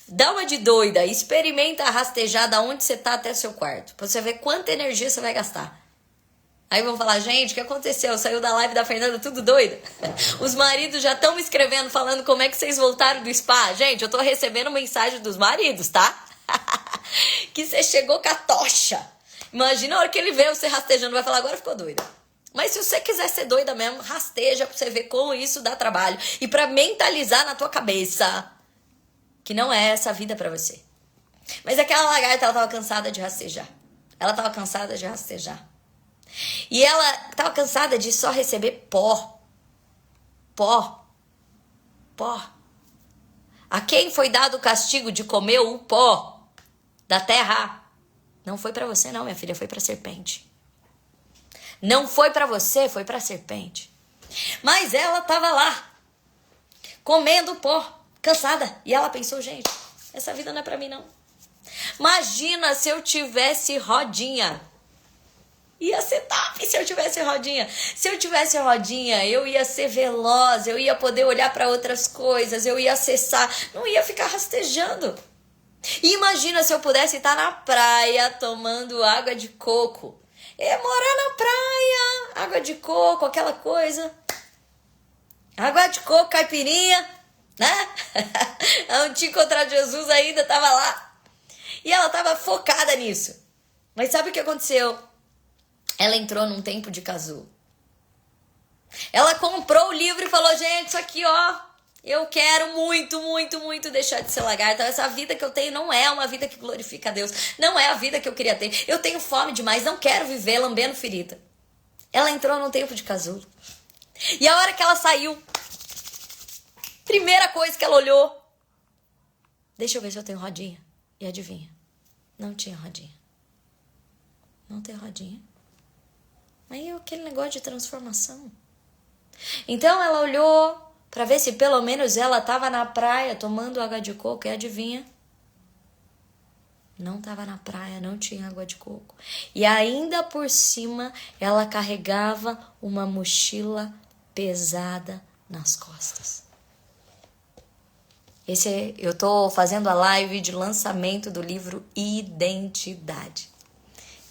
[SPEAKER 1] Dá uma de doida, experimenta rastejar da onde você tá até seu quarto. Pra você ver quanta energia você vai gastar. Aí vão falar, gente, o que aconteceu? Saiu da live da Fernanda tudo doida? Os maridos já estão me escrevendo, falando como é que vocês voltaram do spa. Gente, eu tô recebendo mensagem dos maridos, tá? Que você chegou com a tocha. Imagina a hora que ele vê você rastejando, vai falar, agora ficou doida. Mas se você quiser ser doida mesmo, rasteja pra você ver como isso dá trabalho. E pra mentalizar na tua cabeça que não é essa a vida pra você. Mas aquela lagarta, ela tava cansada de rastejar. E ela tava cansada de só receber pó. A quem foi dado o castigo de comer o pó da terra? Não foi pra você não, minha filha, foi pra serpente. Não foi pra você, foi pra serpente. Mas ela tava lá, comendo pó, cansada. E ela pensou, gente, essa vida não é pra mim não. Imagina se eu tivesse rodinha. Ia ser top se eu tivesse rodinha. Se eu tivesse rodinha, eu ia ser veloz, eu ia poder olhar para outras coisas, eu ia acessar, não ia ficar rastejando. E imagina se eu pudesse estar na praia tomando água de coco. Ia morar na praia, água de coco, aquela coisa. Água de coco, caipirinha, né? A Antiga contra Jesus ainda estava lá. E ela estava focada nisso. Mas sabe o que aconteceu? Ela entrou num tempo de casulo. Ela comprou o livro e falou, gente, isso aqui, ó, eu quero muito deixar de ser lagarta. Essa vida que eu tenho não é uma vida que glorifica a Deus. Não é a vida que eu queria ter. Eu tenho fome demais, não quero viver lambendo ferida. Ela entrou num tempo de casulo. E a hora que ela saiu, primeira coisa que ela olhou, deixa eu ver se eu tenho rodinha. E adivinha? Não tinha rodinha. Não tem rodinha. Aí é aquele negócio de transformação. Então ela olhou para ver se pelo menos ela estava na praia tomando água de coco. E adivinha? Não estava na praia, não tinha água de coco. E ainda por cima ela carregava uma mochila pesada nas costas. Eu tô fazendo a live de lançamento do livro Identidade.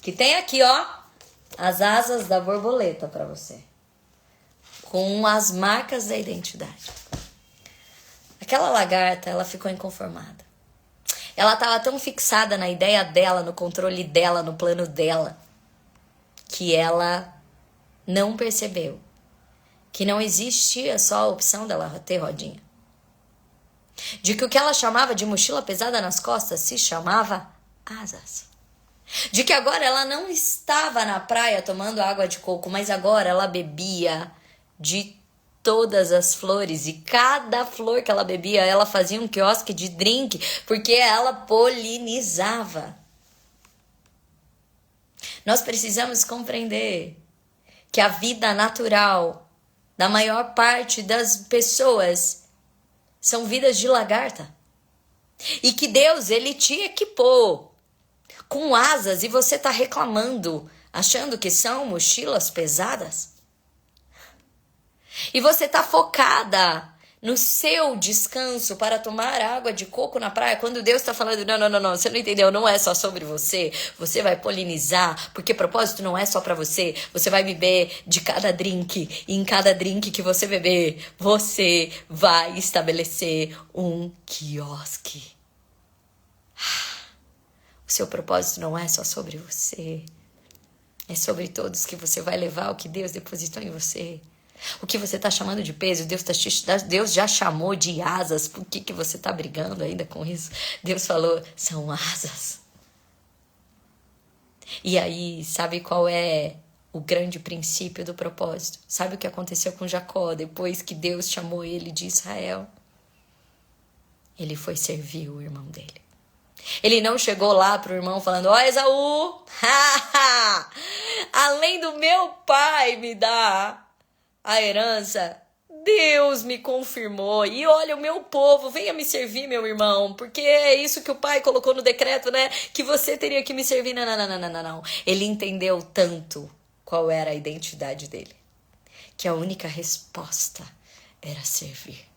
[SPEAKER 1] Que tem aqui, ó, as asas da borboleta para você. Com as marcas da identidade. Aquela lagarta, ela ficou inconformada. Ela estava tão fixada na ideia dela, no controle dela, no plano dela, que ela não percebeu que não existia só a opção dela ter rodinha. De que o que ela chamava de mochila pesada nas costas se chamava asas. De que agora ela não estava na praia tomando água de coco, mas agora ela bebia de todas as flores. E cada flor que ela bebia, ela fazia um quiosque de drink, porque ela polinizava. Nós precisamos compreender que a vida natural da maior parte das pessoas são vidas de lagarta. E que Deus, ele te equipou com asas e você tá reclamando. achando que são mochilas pesadas. E você tá focada no seu descanso para tomar água de coco na praia, quando Deus está falando, não, você não entendeu, não é só sobre você, você vai polinizar, porque propósito não é só para você, você vai beber de cada drink, e em cada drink que você beber, você vai estabelecer um quiosque. O seu propósito não é só sobre você, é sobre todos que você vai levar o que Deus depositou em você. O que você está chamando de peso, Deus já chamou de asas. Por que você está brigando ainda com isso? Deus falou, são asas. E aí, sabe qual é o grande princípio do propósito? Sabe o que aconteceu com Jacó depois que Deus chamou ele de Israel? Ele foi servir o irmão dele. Ele não chegou lá pro irmão falando, ó Esaú, além do meu pai me dar a herança, Deus me confirmou. E olha, o meu povo, venha me servir, meu irmão, porque é isso que o pai colocou no decreto, né? Que você teria que me servir. Não. Ele entendeu tanto qual era a identidade dele, que a única resposta era servir.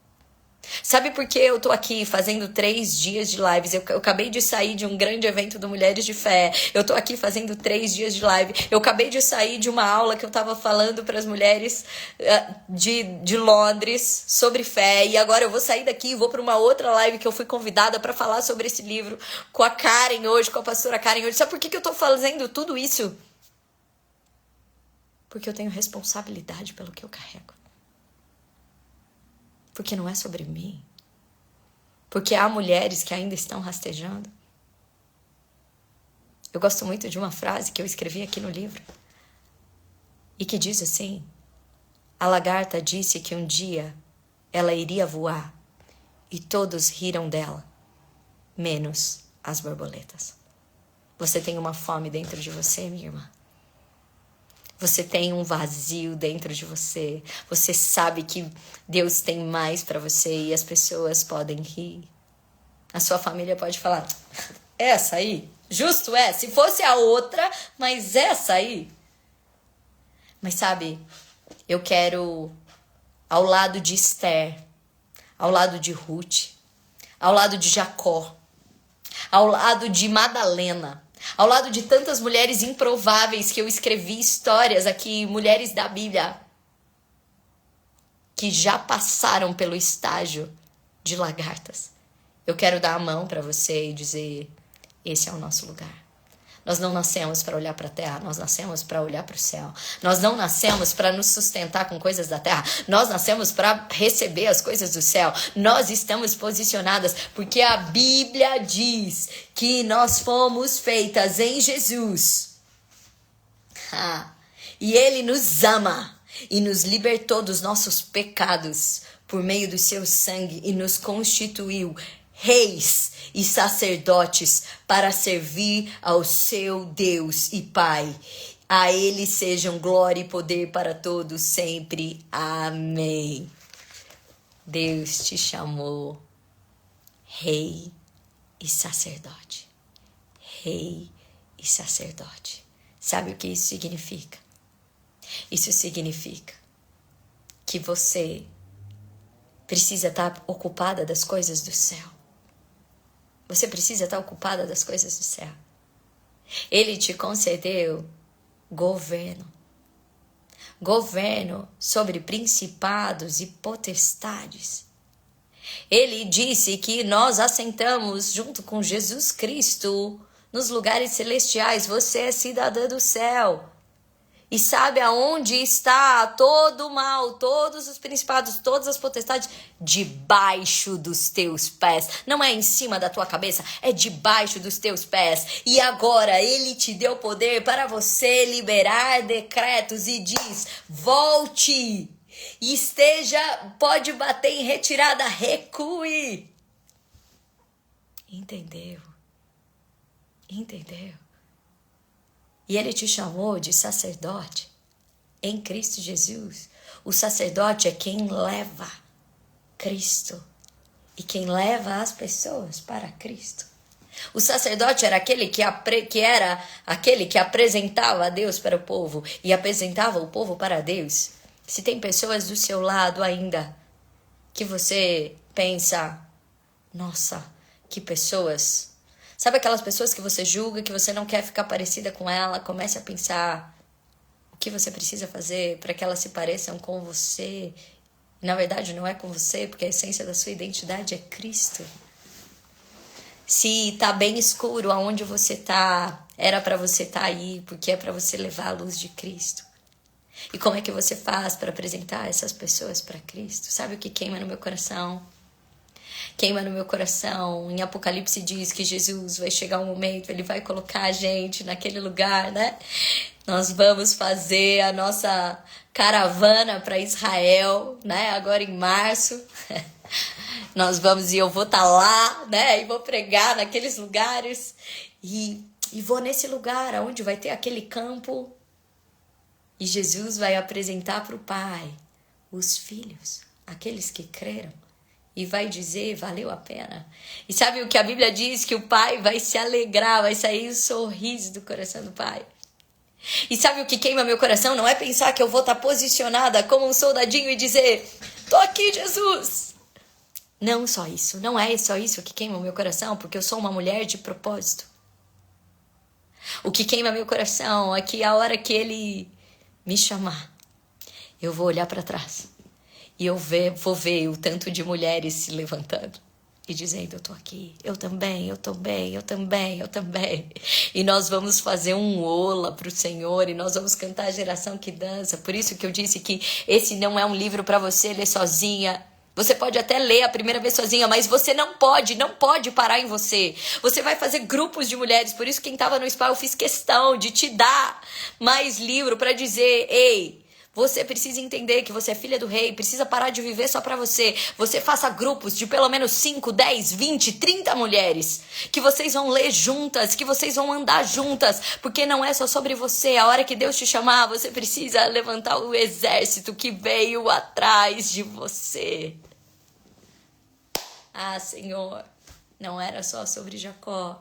[SPEAKER 1] Sabe por que eu tô aqui fazendo 3 dias de lives? Eu acabei de sair de um grande evento do Mulheres de Fé. Eu tô aqui fazendo 3 dias de live. Eu acabei de sair de uma aula que eu tava falando para as mulheres de Londres sobre fé. E agora eu vou sair daqui e vou para uma outra live que eu fui convidada para falar sobre esse livro com a Karen hoje, com a pastora Karen hoje. Sabe por que eu tô fazendo tudo isso? Porque eu tenho responsabilidade pelo que eu carrego. Porque não é sobre mim. Porque há mulheres que ainda estão rastejando. Eu gosto muito de uma frase que eu escrevi aqui no livro. E que diz assim: a lagarta disse que um dia ela iria voar. E todos riram dela. Menos as borboletas. Você tem uma fome dentro de você, minha irmã. Você tem um vazio dentro de você. Você sabe que Deus tem mais para você e as pessoas podem rir. A sua família pode falar, essa aí, justo é, se fosse a outra, mas essa aí. Mas sabe, eu quero, ao lado de Esther, ao lado de Ruth, ao lado de Jacó, ao lado de Madalena, ao lado de tantas mulheres improváveis que eu escrevi histórias aqui, mulheres da Bíblia, que já passaram pelo estágio de lagartas. Eu quero dar a mão para você e dizer, esse é o nosso lugar. Nós não nascemos para olhar para a terra, nós nascemos para olhar para o céu. Nós não nascemos para nos sustentar com coisas da terra, nós nascemos para receber as coisas do céu. Nós estamos posicionadas porque a Bíblia diz que nós fomos feitas em Jesus. E Ele nos ama e nos libertou dos nossos pecados por meio do seu sangue e nos constituiu reis e sacerdotes para servir ao seu Deus e Pai. A Ele sejam glória e poder para todos sempre. Amém. Deus te chamou rei e sacerdote. Rei e sacerdote. Sabe o que isso significa? Isso significa que você precisa estar ocupada das coisas do céu. Você precisa estar ocupada das coisas do céu. Ele te concedeu governo. Governo sobre principados e potestades. Ele disse que nós assentamos junto com Jesus Cristo nos lugares celestiais. Você é cidadã do céu. E sabe aonde está todo o mal, todos os principados, todas as potestades? Debaixo dos teus pés. Não é em cima da tua cabeça, é debaixo dos teus pés. E agora Ele te deu poder para você liberar decretos e diz, volte e esteja, pode bater em retirada, recue. Entendeu? Entendeu? E Ele te chamou de sacerdote em Cristo Jesus. O sacerdote é quem leva Cristo e quem leva as pessoas para Cristo. O sacerdote era aquele que apresentava a Deus para o povo e apresentava o povo para Deus. Se tem pessoas do seu lado ainda que você pensa, nossa, que pessoas. Sabe aquelas pessoas que você julga, que você não quer ficar parecida com ela? Comece a pensar o que você precisa fazer para que elas se pareçam com você. Na verdade, não é com você, porque a essência da sua identidade é Cristo. Se tá bem escuro aonde você tá, era para você estar aí, porque é para você levar a luz de Cristo. E como é que você faz para apresentar essas pessoas para Cristo? Sabe o que queima no meu coração? Queima no meu coração. Em Apocalipse diz que Jesus vai chegar um momento, ele vai colocar a gente naquele lugar, né? Nós vamos fazer a nossa caravana para Israel, né? Agora em março. Nós vamos e eu vou estar lá, né? E vou pregar naqueles lugares. E vou nesse lugar onde vai ter aquele campo. E Jesus vai apresentar para o Pai os filhos, aqueles que creram. E vai dizer, valeu a pena. E sabe o que a Bíblia diz? Que o Pai vai se alegrar, vai sair o sorriso do coração do Pai. E sabe o que queima meu coração? Não é pensar que eu vou estar posicionada como um soldadinho e dizer, tô aqui, Jesus. Não só isso, não é só isso que queima o meu coração, porque eu sou uma mulher de propósito. O que queima meu coração é que a hora que Ele me chamar, eu vou olhar para trás e vou ver o tanto de mulheres se levantando e dizendo, eu tô aqui, eu também, eu tô bem, eu também, eu também. E nós vamos fazer um ola pro Senhor e nós vamos cantar a geração que dança. Por isso que eu disse que esse não é um livro para você ler sozinha. Você pode até ler a primeira vez sozinha, mas você não pode parar em você. Você vai fazer grupos de mulheres, por isso quem estava no spa eu fiz questão de te dar mais livro para dizer, ei, você precisa entender que você é filha do rei, precisa parar de viver só pra você. Você faça grupos de pelo menos 5, 10, 20, 30 mulheres, que vocês vão ler juntas, que vocês vão andar juntas, porque não é só sobre você. A hora que Deus te chamar, você precisa levantar o exército que veio atrás de você. Ah, Senhor, não era só sobre Jacó.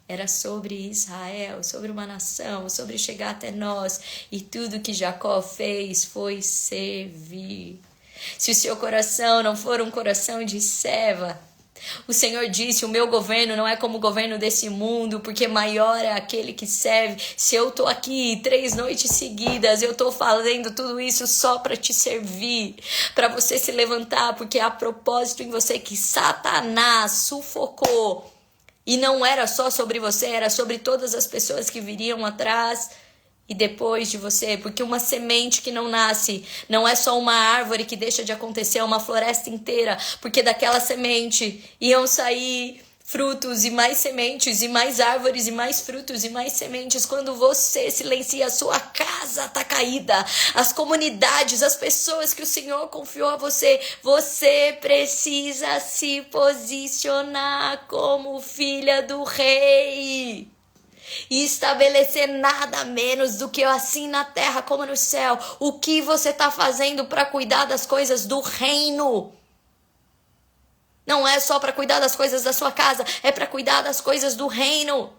[SPEAKER 1] Era sobre Israel, sobre uma nação, sobre chegar até nós. E tudo que Jacó fez foi servir. Se o seu coração não for um coração de serva, o Senhor disse, o meu governo não é como o governo desse mundo, porque maior é aquele que serve. Se eu tô aqui 3 noites seguidas, eu tô fazendo tudo isso só para te servir, para você se levantar, porque há propósito em você que Satanás sufocou. E não era só sobre você, era sobre todas as pessoas que viriam atrás e depois de você. Porque uma semente que não nasce não é só uma árvore que deixa de acontecer, é uma floresta inteira. Porque daquela semente iam sair frutos e mais sementes e mais árvores e mais frutos e mais sementes. Quando você silencia, a sua casa tá caída. As comunidades, as pessoas que o Senhor confiou a você, você precisa se posicionar como filha do rei. E estabelecer nada menos do que assim na terra como no céu. O que você tá fazendo para cuidar das coisas do reino? Não é só para cuidar das coisas da sua casa, é para cuidar das coisas do reino.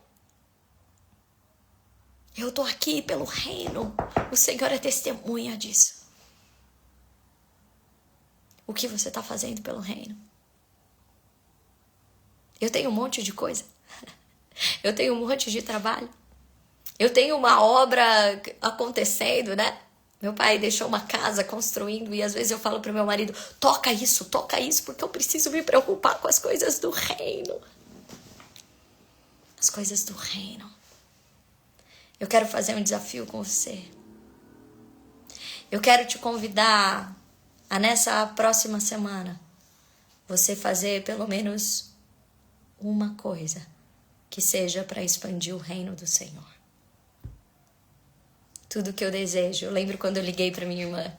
[SPEAKER 1] Eu tô aqui pelo reino. O Senhor é testemunha disso. O que você tá fazendo pelo reino? Eu tenho um monte de coisa. Eu tenho um monte de trabalho. Eu tenho uma obra acontecendo, né? Meu pai deixou uma casa construindo e às vezes eu falo pro meu marido, toca isso, porque eu preciso me preocupar com as coisas do reino. As coisas do reino. Eu quero fazer um desafio com você. Eu quero te convidar a nessa próxima semana você fazer pelo menos uma coisa que seja para expandir o reino do Senhor. Tudo que eu desejo. Eu lembro quando eu liguei para minha irmã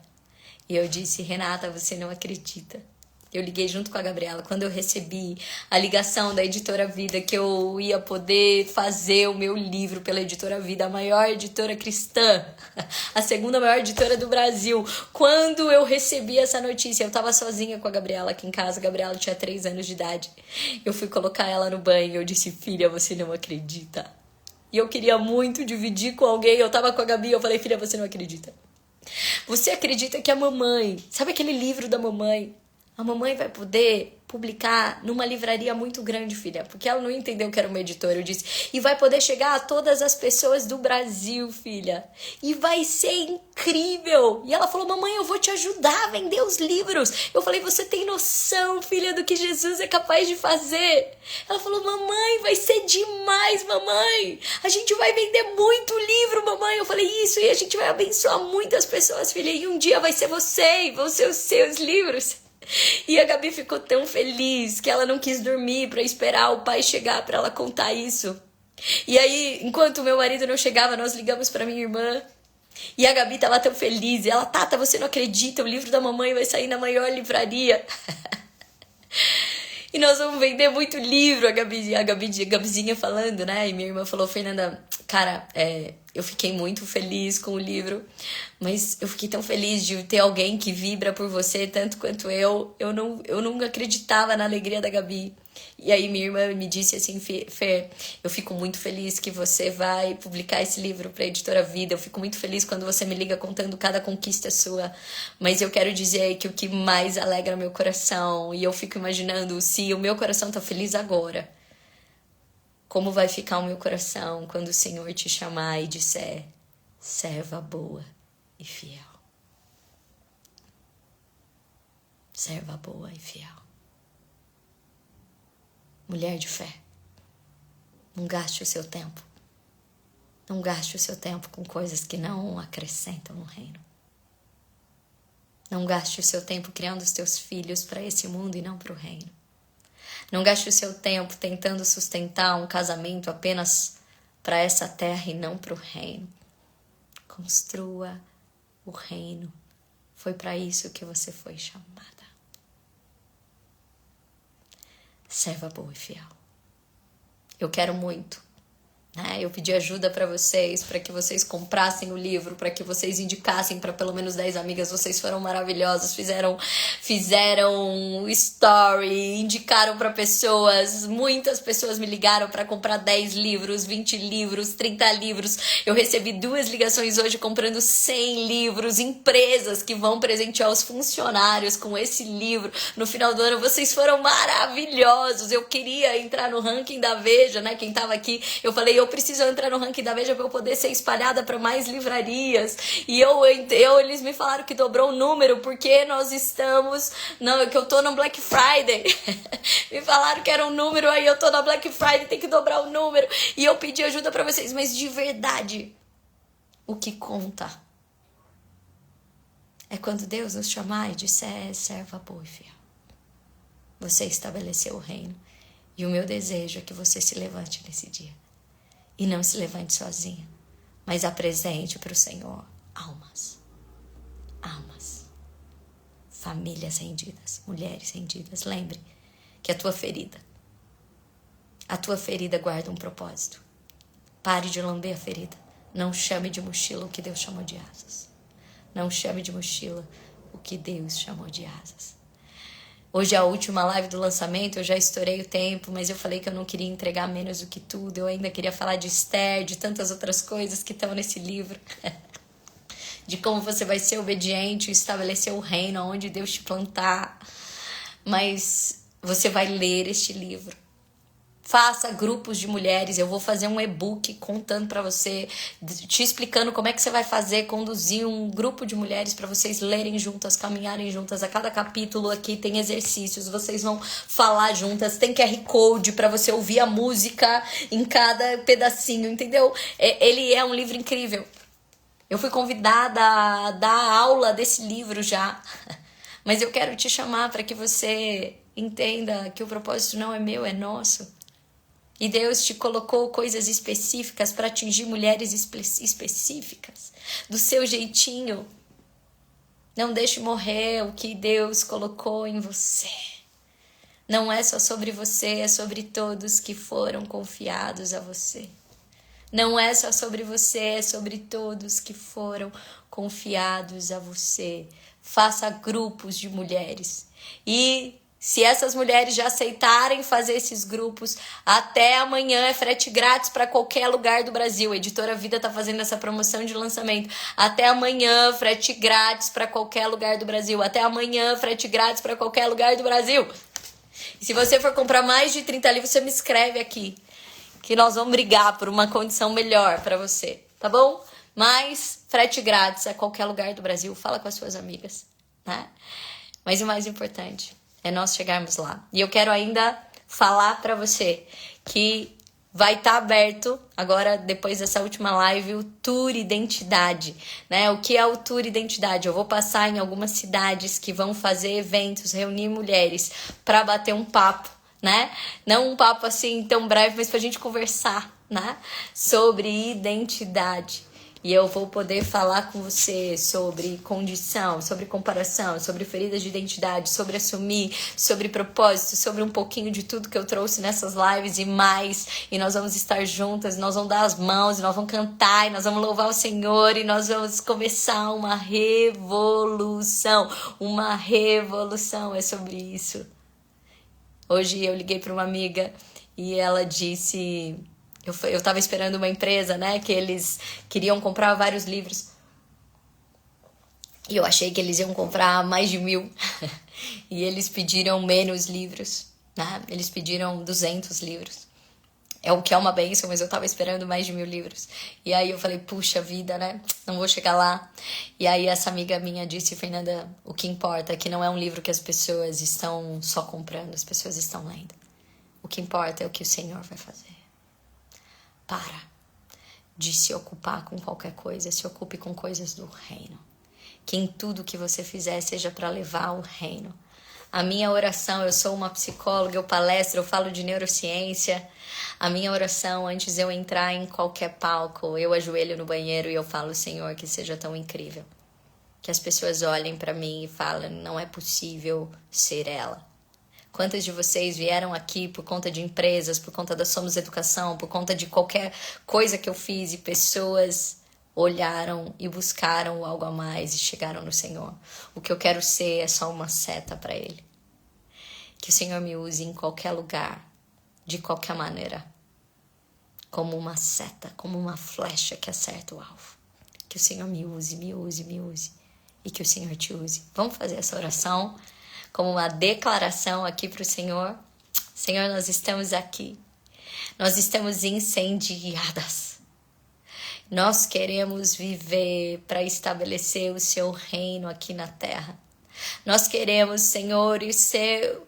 [SPEAKER 1] e eu disse, Renata, você não acredita. Eu liguei junto com a Gabriela quando eu recebi a ligação da Editora Vida que eu ia poder fazer o meu livro pela Editora Vida, a maior editora cristã, a segunda maior editora do Brasil. Quando eu recebi essa notícia, eu tava sozinha com a Gabriela aqui em casa. A Gabriela tinha 3 anos de idade. Eu fui colocar ela no banho e eu disse: filha, você não acredita. E eu queria muito dividir com alguém. Eu tava com a Gabi, eu falei: filha, você não acredita. Você acredita que a mamãe, sabe aquele livro da mamãe? A mamãe vai poder publicar numa livraria muito grande, filha, porque ela não entendeu que era uma editora. Eu disse: e vai poder chegar a todas as pessoas do Brasil, filha. E vai ser incrível. E ela falou: mamãe, eu vou te ajudar a vender os livros. Eu falei: você tem noção, filha, do que Jesus é capaz de fazer? Ela falou: mamãe, vai ser demais, mamãe. A gente vai vender muito livro, mamãe. Eu falei: isso, e a gente vai abençoar muitas pessoas, filha. E um dia vai ser você e vão ser os seus livros. E a Gabi ficou tão feliz que ela não quis dormir para esperar o pai chegar para ela contar isso. E aí, enquanto o meu marido não chegava, nós ligamos para minha irmã. E a Gabi tava tão feliz. E ela: Tata, você não acredita, o livro da mamãe vai sair na maior livraria. E nós vamos vender muito livro, a Gabizinha falando, né? E minha irmã falou: Fernanda, cara, eu fiquei muito feliz com o livro, mas eu fiquei tão feliz de ter alguém que vibra por você tanto quanto eu. Eu não acreditava na alegria da Gabi. E aí minha irmã me disse assim: Fer, eu fico muito feliz que você vai publicar esse livro para a Editora Vida. Eu fico muito feliz quando você me liga contando cada conquista sua. Mas eu quero dizer que o que mais alegra meu coração, e eu fico imaginando, se o meu coração tá feliz agora, como vai ficar o meu coração quando o Senhor te chamar e disser: serva boa e fiel. Serva boa e fiel. Mulher de fé, não gaste o seu tempo. Não gaste o seu tempo com coisas que não acrescentam no reino. Não gaste o seu tempo criando os teus filhos para esse mundo e não para o reino. Não gaste o seu tempo tentando sustentar um casamento apenas para essa terra e não para o reino. Construa o reino. Foi para isso que você foi chamada. Serva boa e fiel. Eu quero muito, né? Eu pedi ajuda para que vocês comprassem o livro, para que vocês indicassem para pelo menos 10 amigas. Vocês foram maravilhosos, fizeram story, indicaram para pessoas. Muitas pessoas me ligaram para comprar 10 livros, 20 livros, 30 livros. Eu recebi 2 ligações hoje comprando 100 livros, empresas que vão presentear os funcionários com esse livro no final do ano. Vocês foram maravilhosos. Eu queria entrar no ranking da Veja, né? Quem tava aqui, eu falei: eu preciso entrar no ranking da Veja para eu poder ser espalhada para mais livrarias. E eles me falaram que dobrou o número porque nós estamos, que eu tô no Black Friday. Me falaram que era um número, aí eu tô na Black Friday, tem que dobrar o número. E eu pedi ajuda para vocês, mas de verdade, o que conta é quando Deus nos chamar e disser: serva boa e fiel. Você estabeleceu o reino. E o meu desejo é que você se levante nesse dia. E não se levante sozinha, mas apresente para o Senhor almas. Famílias rendidas, mulheres rendidas. Lembre que a tua ferida guarda um propósito. Pare de lamber a ferida. Não chame de mochila o que Deus chamou de asas. Não chame de mochila o que Deus chamou de asas. Hoje é a última live do lançamento, eu já estourei o tempo, mas eu falei que eu não queria entregar menos do que tudo. Eu ainda queria falar de Esther, de tantas outras coisas que estão nesse livro. De como você vai ser obediente, estabelecer o reino onde Deus te plantar. Mas você vai ler este livro. Faça grupos de mulheres. Eu vou fazer um e-book contando para você, te explicando como é que você vai conduzir um grupo de mulheres para vocês lerem juntas, caminharem juntas. A cada capítulo aqui tem exercícios, vocês vão falar juntas. Tem QR Code para você ouvir a música em cada pedacinho, entendeu? Ele é um livro incrível. Eu fui convidada a dar aula desse livro já. Mas eu quero te chamar para que você entenda que o propósito não é meu, é nosso. E Deus te colocou coisas específicas para atingir mulheres específicas, do seu jeitinho. Não deixe morrer o que Deus colocou em você. Não é só sobre você, é sobre todos que foram confiados a você. Não é só sobre você, é sobre todos que foram confiados a você. Faça grupos de mulheres. E se essas mulheres já aceitarem fazer esses grupos, até amanhã é frete grátis para qualquer lugar do Brasil. A Editora Vida está fazendo essa promoção de lançamento. Até amanhã, frete grátis para qualquer lugar do Brasil. Até amanhã, frete grátis para qualquer lugar do Brasil. E se você for comprar mais de 30 livros, você me escreve aqui, que nós vamos brigar por uma condição melhor para você, tá bom? Mas frete grátis a qualquer lugar do Brasil. Fala com as suas amigas, né? Mas o mais importante é nós chegarmos lá. E eu quero ainda falar para você que vai estar aberto agora, depois dessa última live, o Tour Identidade, né? O que é o Tour Identidade? Eu vou passar em algumas cidades que vão fazer eventos, reunir mulheres para bater um papo, né? Não um papo assim tão breve, mas pra gente conversar, né? Sobre identidade. E eu vou poder falar com você sobre condição, sobre comparação, sobre feridas de identidade, sobre assumir, sobre propósito, sobre um pouquinho de tudo que eu trouxe nessas lives e mais. E nós vamos estar juntas, nós vamos dar as mãos, e nós vamos cantar, e nós vamos louvar o Senhor, e nós vamos começar uma revolução. Uma revolução, é sobre isso. Hoje eu liguei para uma amiga e ela disse... Eu tava esperando uma empresa, né, que eles queriam comprar vários livros. E eu achei que eles iam comprar mais de 1000. E eles pediram menos livros, né? Eles pediram 200 livros. É o que é uma bênção, mas eu tava esperando mais de 1000 livros. E aí eu falei, puxa vida, né? Não vou chegar lá. E aí essa amiga minha disse, Fernanda, o que importa é que não é um livro que as pessoas estão só comprando, as pessoas estão lendo. O que importa é o que o Senhor vai fazer. Para de se ocupar com qualquer coisa, se ocupe com coisas do reino. Que em tudo que você fizer seja para levar o reino. A minha oração, eu sou uma psicóloga, eu palestro, eu falo de neurociência. A minha oração, antes de eu entrar em qualquer palco, eu ajoelho no banheiro e eu falo, Senhor, que seja tão incrível. Que as pessoas olhem para mim e falem, não é possível ser ela. Quantas de vocês vieram aqui por conta de empresas, por conta da Somos Educação, por conta de qualquer coisa que eu fiz e pessoas olharam e buscaram algo a mais e chegaram no Senhor? O que eu quero ser é só uma seta para Ele. Que o Senhor me use em qualquer lugar, de qualquer maneira, como uma seta, como uma flecha que acerta o alvo. Que o Senhor me use, me use, me use. E que o Senhor te use. Vamos fazer essa oração como uma declaração aqui para o Senhor. Senhor, nós estamos aqui. Nós estamos incendiadas. Nós queremos viver para estabelecer o seu reino aqui na terra. Nós queremos, Senhor, ser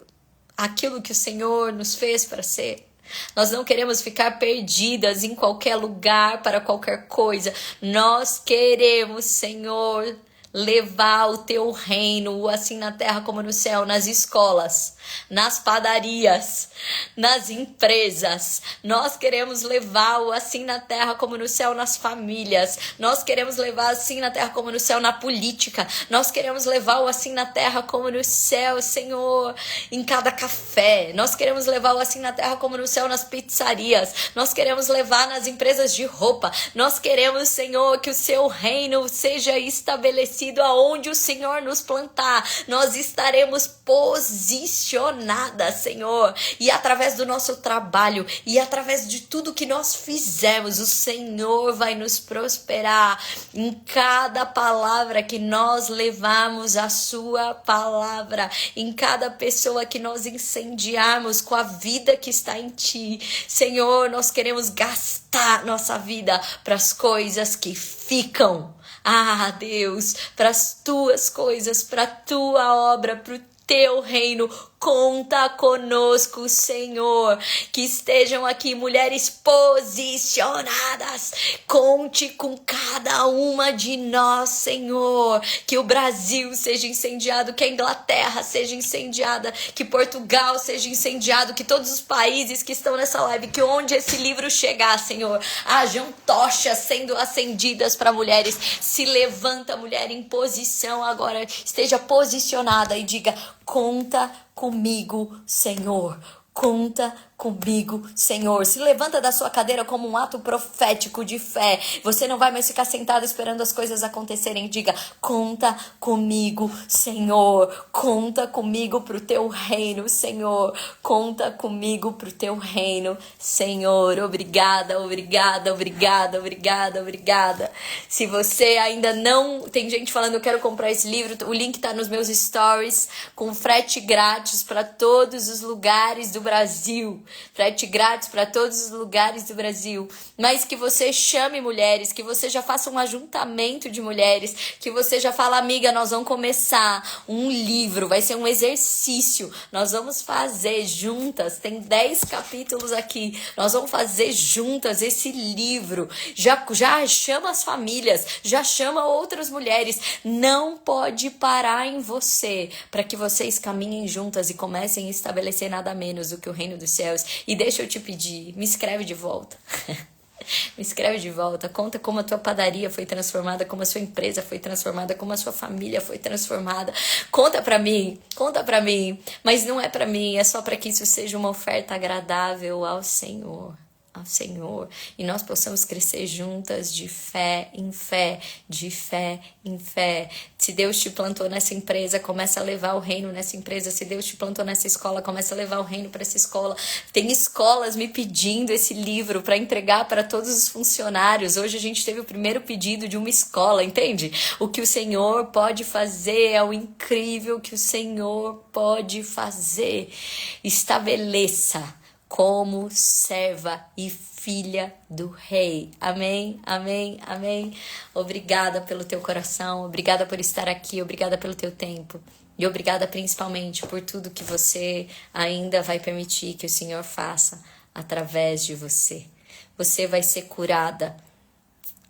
[SPEAKER 1] aquilo que o Senhor nos fez para ser. Nós não queremos ficar perdidas em qualquer lugar para qualquer coisa. Nós queremos, Senhor, levar o teu reino, assim na terra como no céu, nas escolas, nas padarias, nas empresas. Nós queremos levar-o assim na terra como no céu, nas famílias. Nós queremos levar assim na terra como no céu, na política. Nós queremos levar-o assim na terra como no céu, Senhor, em cada café. Nós queremos levar-o assim na terra como no céu, nas pizzarias. Nós queremos levar nas empresas de roupa. Nós queremos, Senhor, que o seu reino seja estabelecido aonde o Senhor nos plantar. Nós estaremos posicionadas, Senhor, e através do nosso trabalho e através de tudo que nós fizermos, o Senhor vai nos prosperar em cada palavra que nós levarmos a sua palavra, em cada pessoa que nós incendiarmos com a vida que está em ti. Senhor, nós queremos gastar nossa vida para as coisas que ficam. Ah, Deus, para as tuas coisas, para a tua obra, para o teu reino, Conta conosco, Senhor. Que estejam aqui mulheres posicionadas. Conte com cada uma de nós, Senhor. Que o Brasil seja incendiado, que a Inglaterra seja incendiada, que Portugal seja incendiado, que todos os países que estão nessa live, que onde esse livro chegar, Senhor, hajam tochas sendo acendidas para mulheres. Se levanta, mulher, em posição agora, esteja posicionada e diga: conta comigo, Senhor. Conta comigo, Senhor. Se levanta da sua cadeira como um ato profético de fé. Você não vai mais ficar sentado esperando as coisas acontecerem. Diga: conta comigo, Senhor. Conta comigo pro teu reino, Senhor. Conta comigo pro teu reino, Senhor. Obrigada, obrigada, obrigada, obrigada, obrigada. Se você ainda não... Tem gente falando: eu quero comprar esse livro. O link tá nos meus stories, com frete grátis para todos os lugares do Brasil. Frete grátis para todos os lugares do Brasil. Mas que você chame mulheres, que você já faça um ajuntamento de mulheres, que você já fala: amiga, nós vamos começar um livro, vai ser um exercício, nós vamos fazer juntas, tem 10 capítulos aqui, nós vamos fazer juntas esse livro. Já chama as famílias, já chama outras mulheres. Não pode parar em você, para que vocês caminhem juntas e comecem a estabelecer nada menos do que o reino dos céus. E deixa eu te pedir, me escreve de volta. Me escreve de volta, conta como a tua padaria foi transformada, como a sua empresa foi transformada, como a sua família foi transformada. Conta pra mim, mas não é pra mim, é só pra que isso seja uma oferta agradável ao Senhor. Ao Senhor, e nós possamos crescer juntas de fé em fé, de fé em fé. Se Deus te plantou nessa empresa, começa a levar o reino nessa empresa. Se Deus te plantou nessa escola, começa a levar o reino para essa escola. Tem escolas me pedindo esse livro para entregar para todos os funcionários. Hoje a gente teve o primeiro pedido de uma escola, entende? O que o Senhor pode fazer é o incrível que o Senhor pode fazer. Estabeleça como serva e filha do rei. Amém, amém, amém. Obrigada pelo teu coração, obrigada por estar aqui, obrigada pelo teu tempo. E obrigada principalmente por tudo que você ainda vai permitir que o Senhor faça através de você. Você vai ser curada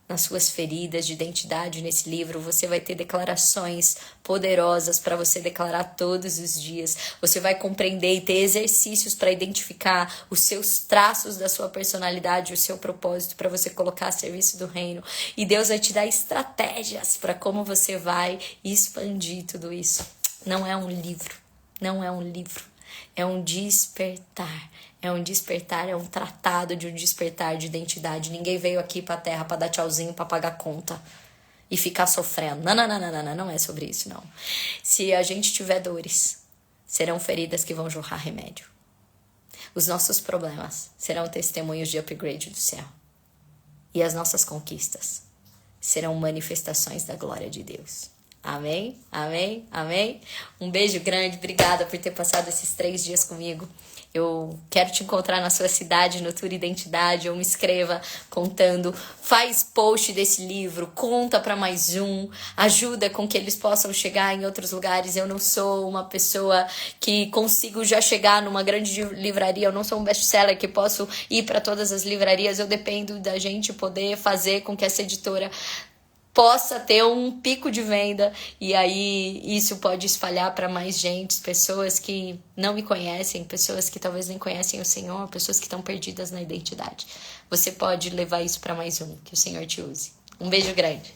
[SPEAKER 1] nas suas feridas de identidade nesse livro. Você vai ter declarações poderosas para você declarar todos os dias. Você vai compreender e ter exercícios para identificar os seus traços da sua personalidade, o seu propósito para você colocar a serviço do reino. E Deus vai te dar estratégias para como você vai expandir tudo isso. Não é um livro, não é um livro. É um despertar. É um despertar, é um tratado de um despertar de identidade. Ninguém veio aqui pra terra pra dar tchauzinho, pra pagar conta e ficar sofrendo. Não é sobre isso, não. Se a gente tiver dores, serão feridas que vão jorrar remédio. Os nossos problemas serão testemunhos de upgrade do céu. E as nossas conquistas serão manifestações da glória de Deus. Amém, amém, amém. Um beijo grande, obrigada por ter passado esses 3 dias comigo. Eu quero te encontrar na sua cidade, no Tour Identidade, ou me escreva contando, faz post desse livro, conta para mais um, ajuda com que eles possam chegar em outros lugares. Eu não sou uma pessoa que consigo já chegar numa grande livraria, eu não sou um best-seller que posso ir para todas as livrarias, eu dependo da gente poder fazer com que essa editora possa ter um pico de venda, e aí isso pode espalhar para mais gente, pessoas que não me conhecem, pessoas que talvez nem conhecem o Senhor, pessoas que estão perdidas na identidade. Você pode levar isso para mais um, que o Senhor te use. Um beijo grande.